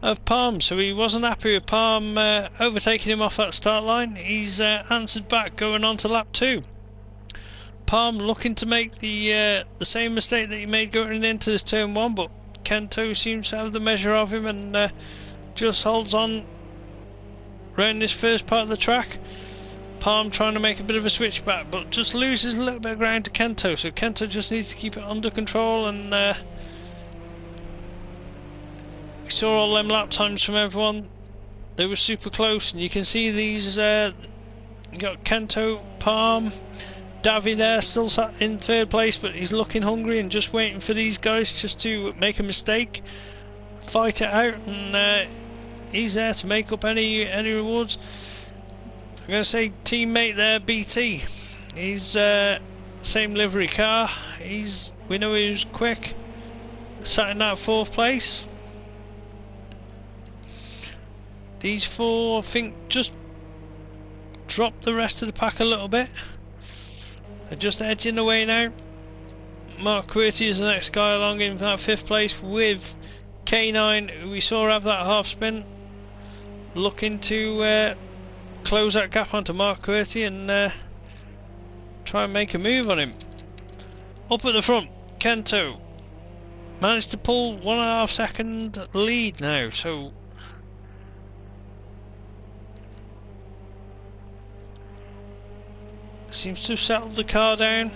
of Palm, so he wasn't happy with Palm overtaking him off that start line. He's answered back going on to lap 2. Palm looking to make the same mistake that he made going into this turn 1, but Kento seems to have the measure of him and just holds on around this first part of the track. Palm trying to make a bit of a switch back, but just loses a little bit of ground to Kento, so Kento just needs to keep it under control. And we saw all them lap times from everyone. They were super close, and you can see these you got Kento, Palm, Davi there still sat in third place, but he's looking hungry and just waiting for these guys just to make a mistake, fight it out, and he's there to make up any rewards. I'm going to say teammate there, BT. He's same livery car. We know he was quick. Sat in that fourth place. These four, I think, just dropped the rest of the pack a little bit. They're just edging away now. Marquardt is the next guy along in that fifth place with K9, who we saw have that half spin, looking to close that gap onto Marquardt and try and make a move on him. Up at the front, Kento managed to pull 1.5 second lead now, so seems to have settled the car down,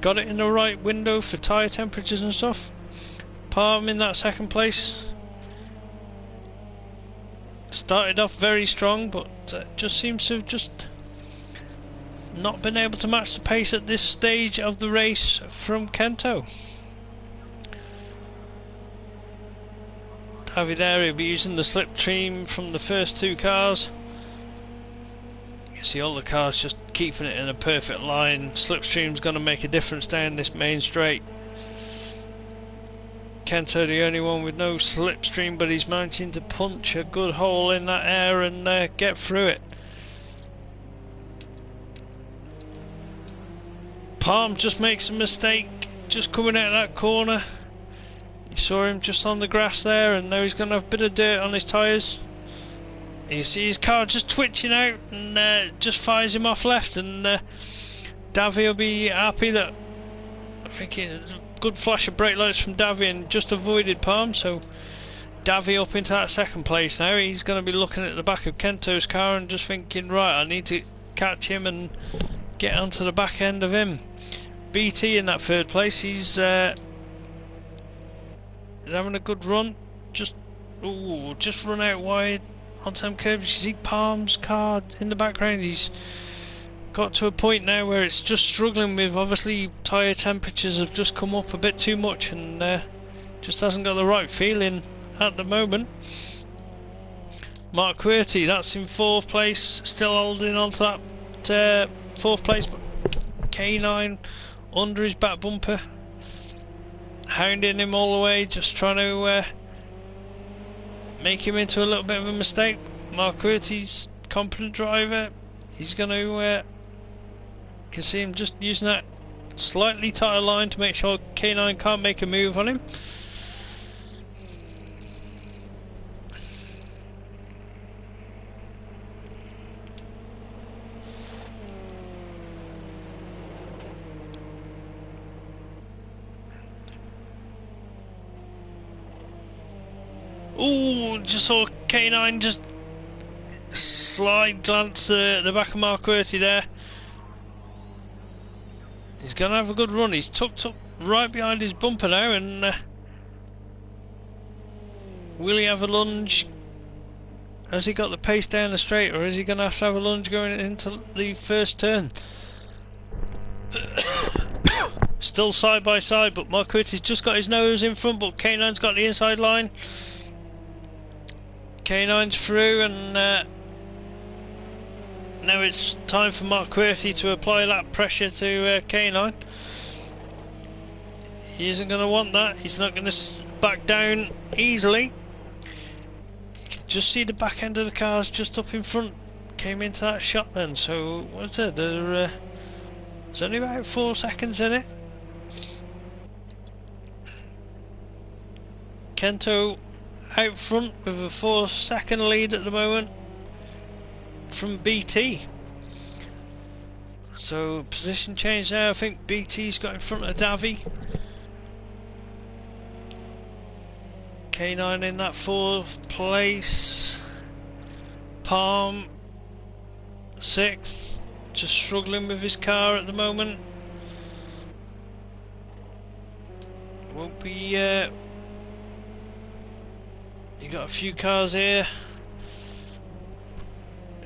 got it in the right window for tyre temperatures and stuff. Palm in that second place. Started off very strong, but just seems to have just not been able to match the pace at this stage of the race from Kento. David there will be using the slipstream from the first two cars. You see all the cars just keeping it in a perfect line. Slipstream's going to make a difference down this main straight. Kento the only one with no slipstream, but he's managing to punch a good hole in that air and get through it. Palm just makes a mistake just coming out of that corner. You saw him just on the grass there, and now he's going to have a bit of dirt on his tyres. You see his car just twitching out, and just fires him off left, and Davy will be happy that, I think it's a good flash of brake lights from Davy and just avoided Palm. So Davy up into that second place now. He's going to be looking at the back of Kento's car and just thinking, right, I need to catch him and get onto the back end of him. BT in that third place. He's having a good run. Just run out wide on some curbs. You see Palm's car in the background. He's got to a point now where it's just struggling with, obviously tyre temperatures have just come up a bit too much, and just hasn't got the right feeling at the moment. Mark Quirty, that's in fourth place, still holding on to that fourth place, but K9 under his back bumper, hounding him all the way, just trying to make him into a little bit of a mistake. Mark Quirty's competent driver. He's going to you can see him just using that slightly tighter line to make sure K9 can't make a move on him. Ooh, just saw K9 just slide glance the back of Mark Quirty there. He's going to have a good run. He's tucked up right behind his bumper now, and will he have a lunge? Has he got the pace down the straight, or is he going to have a lunge going into the first turn? Still side by side, but Mark Quirty's just got his nose in front, but K9's got the inside line. K9's through, and now it's time for Mark Quirty to apply that pressure to K9. He isn't going to want that. He's not going to back down easily. You can just see the back end of the cars just up in front. Came into that shot then. So what's it? There's only about 4 seconds in it. Kento out front with a 4-second lead at the moment from BT. So position change there. I think BT's got in front of Davy. K9 in that 4th place. Palm 6th, just struggling with his car at the moment. Won't be you got a few cars here.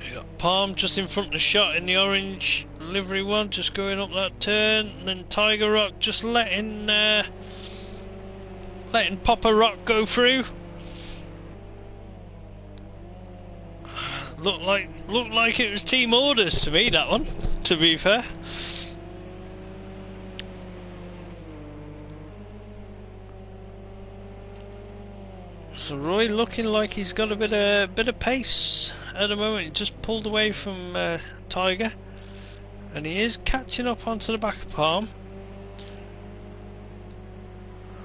You got Palm just in front of the shot in the orange livery one, just going up that turn, and then Tiger Rock just letting Papa Rock go through. Looked like it was team orders to me, that one, to be fair. So Roy looking like he's got a bit of pace at the moment. He just pulled away from Tiger, and he is catching up onto the back of Palm.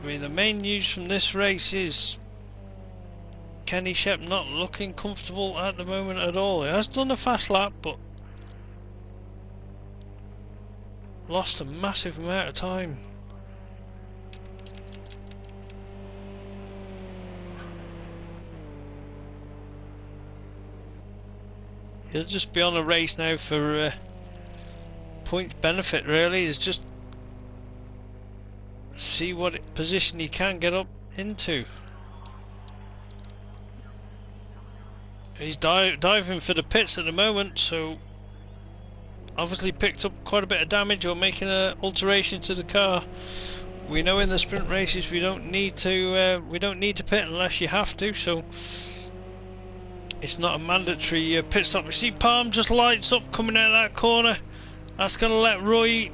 I mean, the main news from this race is Kenny Shep not looking comfortable at the moment at all. He has done a fast lap, but lost a massive amount of time. He'll just be on a race now for point benefit, really. Is just see what position he can get up into. He's diving for the pits at the moment, so obviously picked up quite a bit of damage or making an alteration to the car. We know in the sprint races we don't need to pit unless you have to, so it's not a mandatory pit stop. You see Palm just lights up coming out of that corner. That's going to let Roy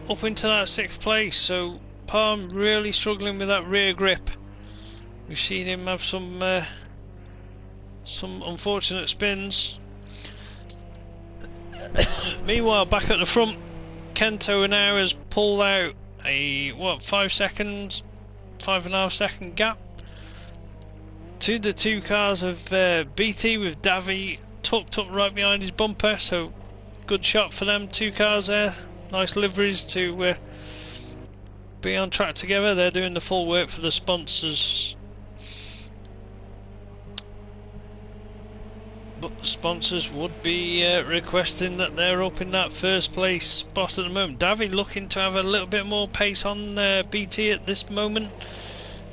up into that 6th place. So Palm really struggling with that rear grip. We've seen him have some unfortunate spins. Meanwhile, back at the front, Kento now has pulled out a 5 seconds 5.5 second gap to the two cars of BT, with Davy tucked up right behind his bumper, so good shot for them two cars there. Nice liveries to be on track together. They're doing the full work for the sponsors, but the sponsors would be requesting that they're up in that first place spot at the moment. Davy looking to have a little bit more pace on BT at this moment.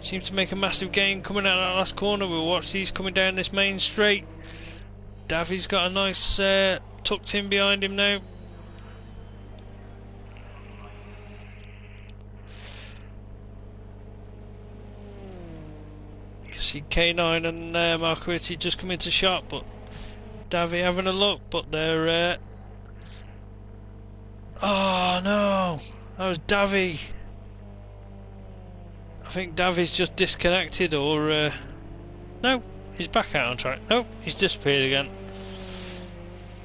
Seems to make a massive gain coming out of that last corner. We'll watch these coming down this main straight. Davy's got a nice tucked in behind him now. You can see K9 and Marquardt just come into shot, but Davy having a look, but they're oh no, that was Davy. I think Davy's just disconnected, or no, he's back out on track. Nope, he's disappeared again.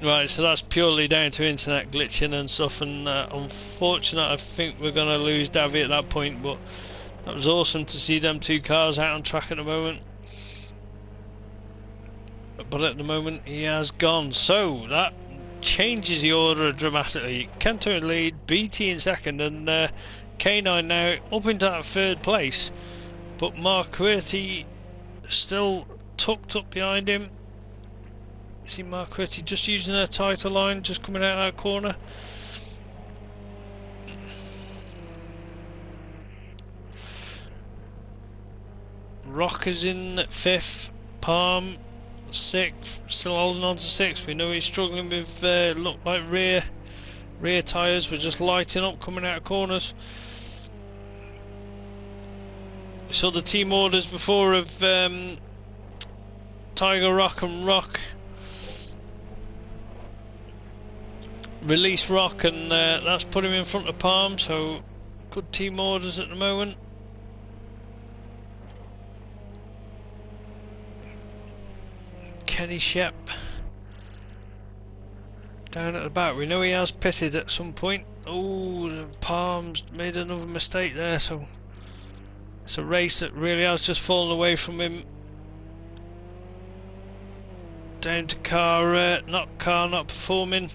Right, so that's purely down to internet glitching and stuff, and unfortunately I think we're going to lose Davy at that point, but that was awesome to see them two cars out on track at the moment. But at the moment he has gone, so that changes the order dramatically. Kento in lead, BT in second, and K9 now up into that third place, but Marquardt still tucked up behind him. You see Marquardt just using her title line, just coming out of that corner. Rock is in 5th, Palm 6th, still holding on to 6th. We know he's struggling with look like rear tyres were just lighting up coming out of corners. We saw the team orders before of Tiger Rock and Rock. Release Rock, and that's put him in front of Palm, so good team orders at the moment. Kenny Shep down at the back. We know he has pitted at some point. Oh, Palm's made another mistake there, so it's a race that really has just fallen away from him. Down to car not performing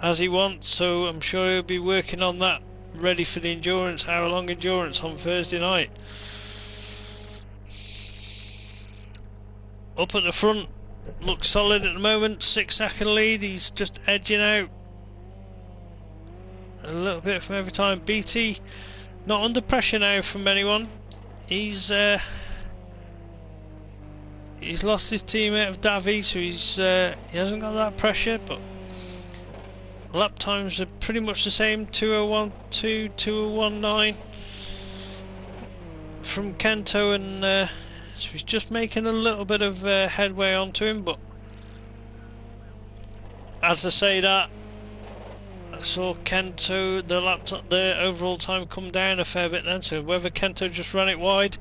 as he wants, so I'm sure he'll be working on that, ready for the endurance, hour-long endurance on Thursday night. Up at the front, looks solid at the moment, 6-second lead. He's just edging out a little bit from every time. BT not under pressure now from anyone. He's lost his teammate of Davy, so he hasn't got that pressure, but lap times are pretty much the same, 2:01.2, 2:01.9 from Kento, and so he's just making a little bit of headway onto him. But as I say that, I saw Kento, the overall time come down a fair bit then, so whether Kento just ran it wide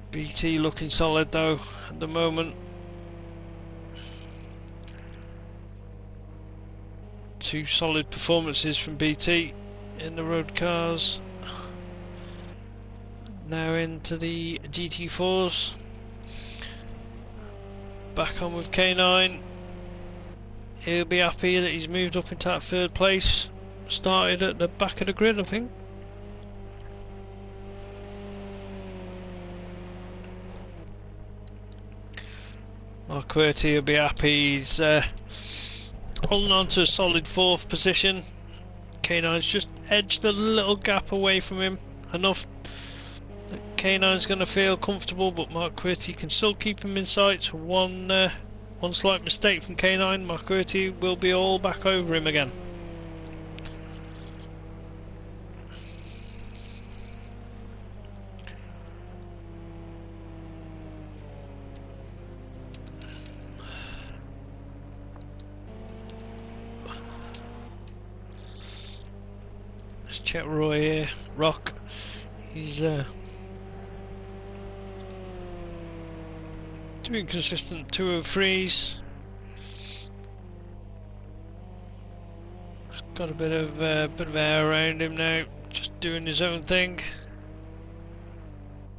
BT looking solid though at the moment. Two solid performances from BT in the road cars. Now into the GT4s. Back on with K9. He'll be happy that he's moved up into that third place. Started at the back of the grid, I think. Marquardt will be happy. He's holding on to a solid 4th position. K9's just edged a little gap away from him, enough that K9's going to feel comfortable, but Marquardt can still keep him in sight. So one slight mistake from K9, Marquardt will be all back over him again. Let's check Roy here. Rock, he's Doing consistent 203s. He's got a bit of air around him now, just doing his own thing.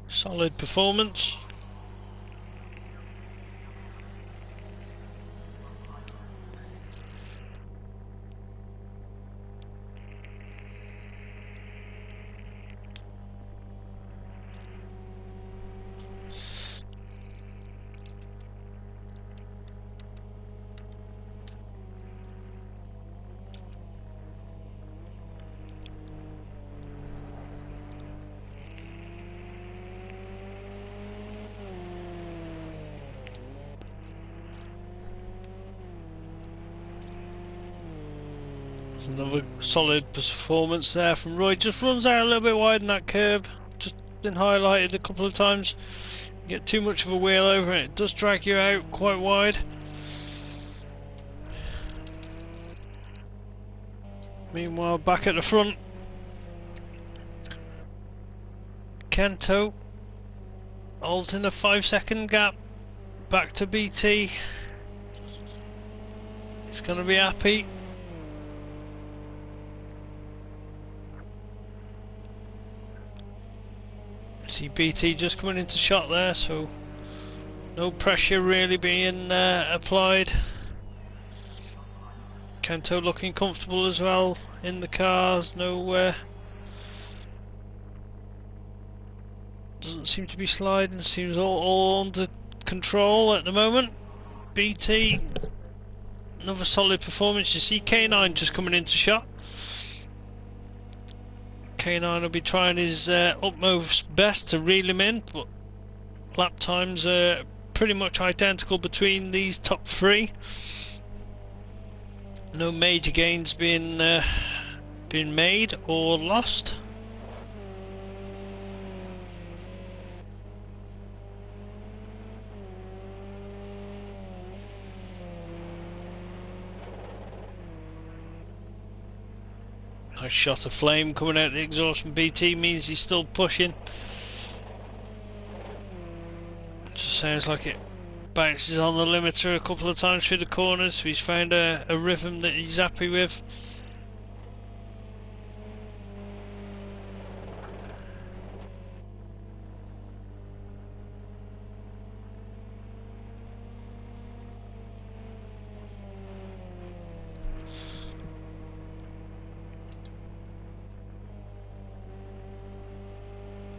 Solid performance. Another solid performance there from Roy. Just runs out a little bit wide in that curb. Just been highlighted a couple of times. You get too much of a wheel over it. It does drag you out quite wide. Meanwhile, back at the front, Kento holding a 5-second gap back to BT. He's going to be happy. See BT just coming into shot there, so no pressure really being applied. Kento looking comfortable as well in the cars. No, doesn't seem to be sliding. Seems all under control at the moment. BT, another solid performance. You see K9 just coming into shot. K9 will be trying his utmost best to reel him in, but lap times are pretty much identical between these top three. No major gains being made or lost. Nice shot of flame coming out the exhaust from BT, means he's still pushing. Just sounds like it bounces on the limiter a couple of times through the corners, so he's found a rhythm that he's happy with.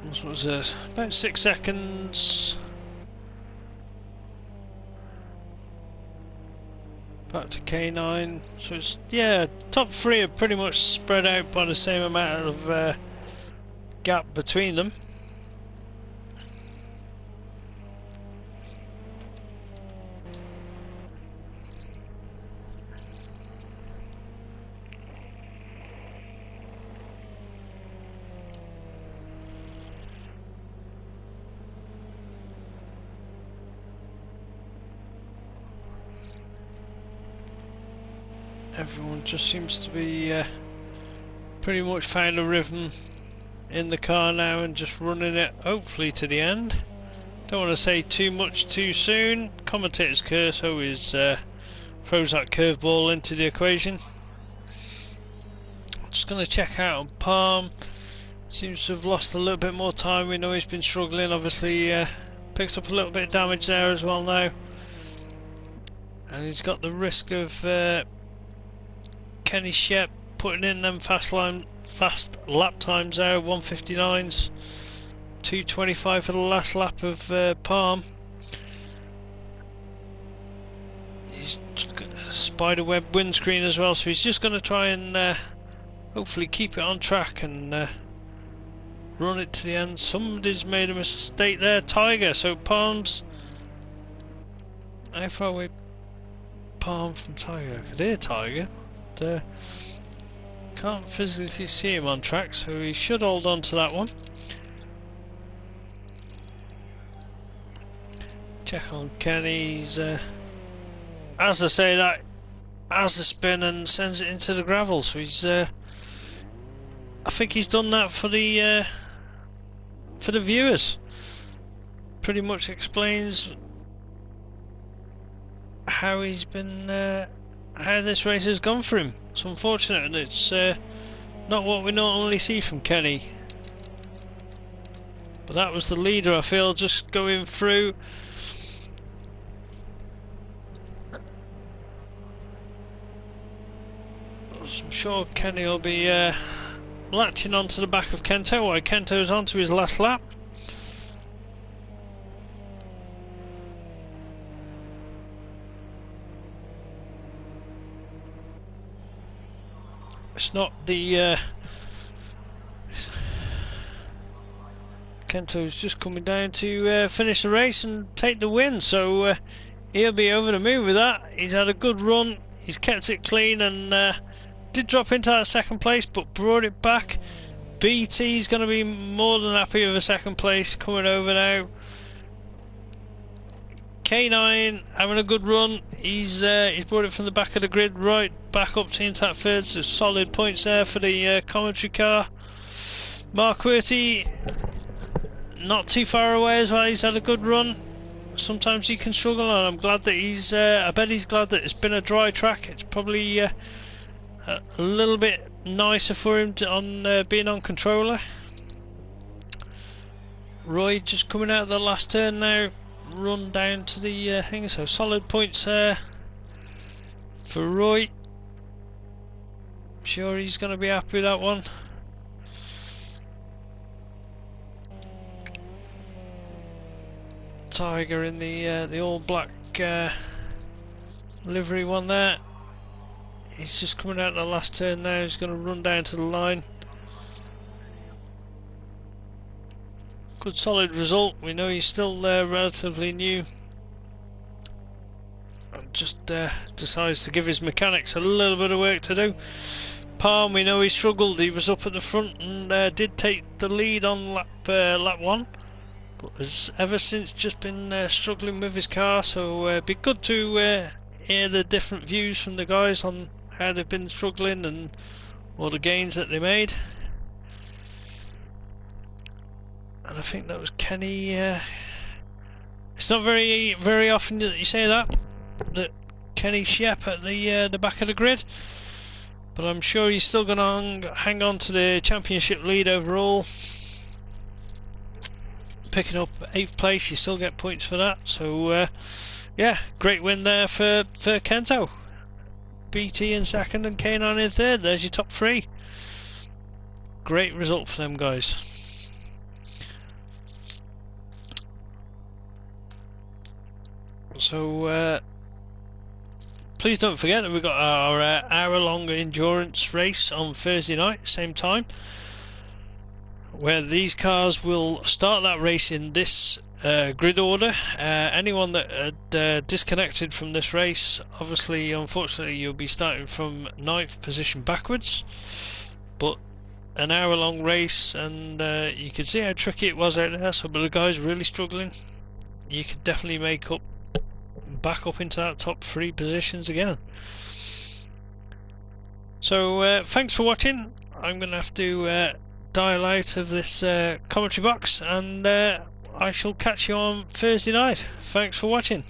This was about 6 seconds. Back to K9. So it's, yeah, top three are pretty much spread out by the same amount of gap between them. Everyone just seems to be pretty much found a rhythm in the car now and just running it hopefully to the end. Don't want to say too much too soon. Commentator's curse always throws that curveball into the equation. Just going to check out on Palm. Seems to have lost a little bit more time. We know he's been struggling. Obviously picked up a little bit of damage there as well now. And he's got the risk of Kenny Shep putting in them fast lap times there, 159s, 225 for the last lap of Palm. He's got a spiderweb windscreen as well, so he's just going to try and hopefully keep it on track and run it to the end. Somebody's made a mistake there, Tiger. So Palm's, how far away Palm from Tiger? I could hear Tiger. Can't physically see him on track, so he should hold on to that one. Check on Kenny's. As I say, that has a spin and sends it into the gravel. So he's. I think he's done that for the viewers. Pretty much explains how he's been, how this race has gone for him. It's unfortunate, and it's not what we normally see from Kenny. But that was the leader, I feel, just going through. I'm sure Kenny will be latching onto the back of Kento while Kento's onto his last lap. It's not the Kento's just coming down to finish the race and take the win, so he'll be over the moon with that. He's had a good run, he's kept it clean, and did drop into that second place but brought it back. BT's going to be more than happy with a second place coming over now. K9 having a good run. He's brought it from the back of the grid right back up to into that third, so solid points there for the commentary car. Mark Quirty not too far away as well. He's had a good run. Sometimes he can struggle, and I'm glad that he's I bet he's glad that it's been a dry track. It's probably a little bit nicer for him to, being on controller. Roy just coming out of the last turn now, run down to the thing, so solid points there for Roy. I'm sure he's going to be happy with that one. Tiger in the all black livery one there. He's just coming out of the last turn now. He's going to run down to the line. Good solid result. We know he's still relatively new. And just decides to give his mechanics a little bit of work to do. Palm, we know he struggled. He was up at the front and did take the lead on lap 1. But has ever since just been struggling with his car. So it'd be good to hear the different views from the guys on how they've been struggling and all the gains that they made. And I think that was Kenny. It's not very often that you say that Kenny Shep at the back of the grid, but I'm sure he's still going to hang on to the championship lead overall. Picking up 8th place, you still get points for that. So yeah, great win there for Kento. BT in second and K9 in third. There's your top 3. Great result for them guys. So please don't forget that we've got our hour-long endurance race on Thursday night, same time, where these cars will start that race in this grid order. Anyone that had disconnected from this race, obviously, unfortunately, you'll be starting from 9th position backwards. But an hour-long race, and you can see how tricky it was out there. So, but the guys really struggling. You could definitely make up, back up into that top 3 positions again. So, thanks for watching. I'm going to have to dial out of this commentary box, and I shall catch you on Thursday night. Thanks for watching.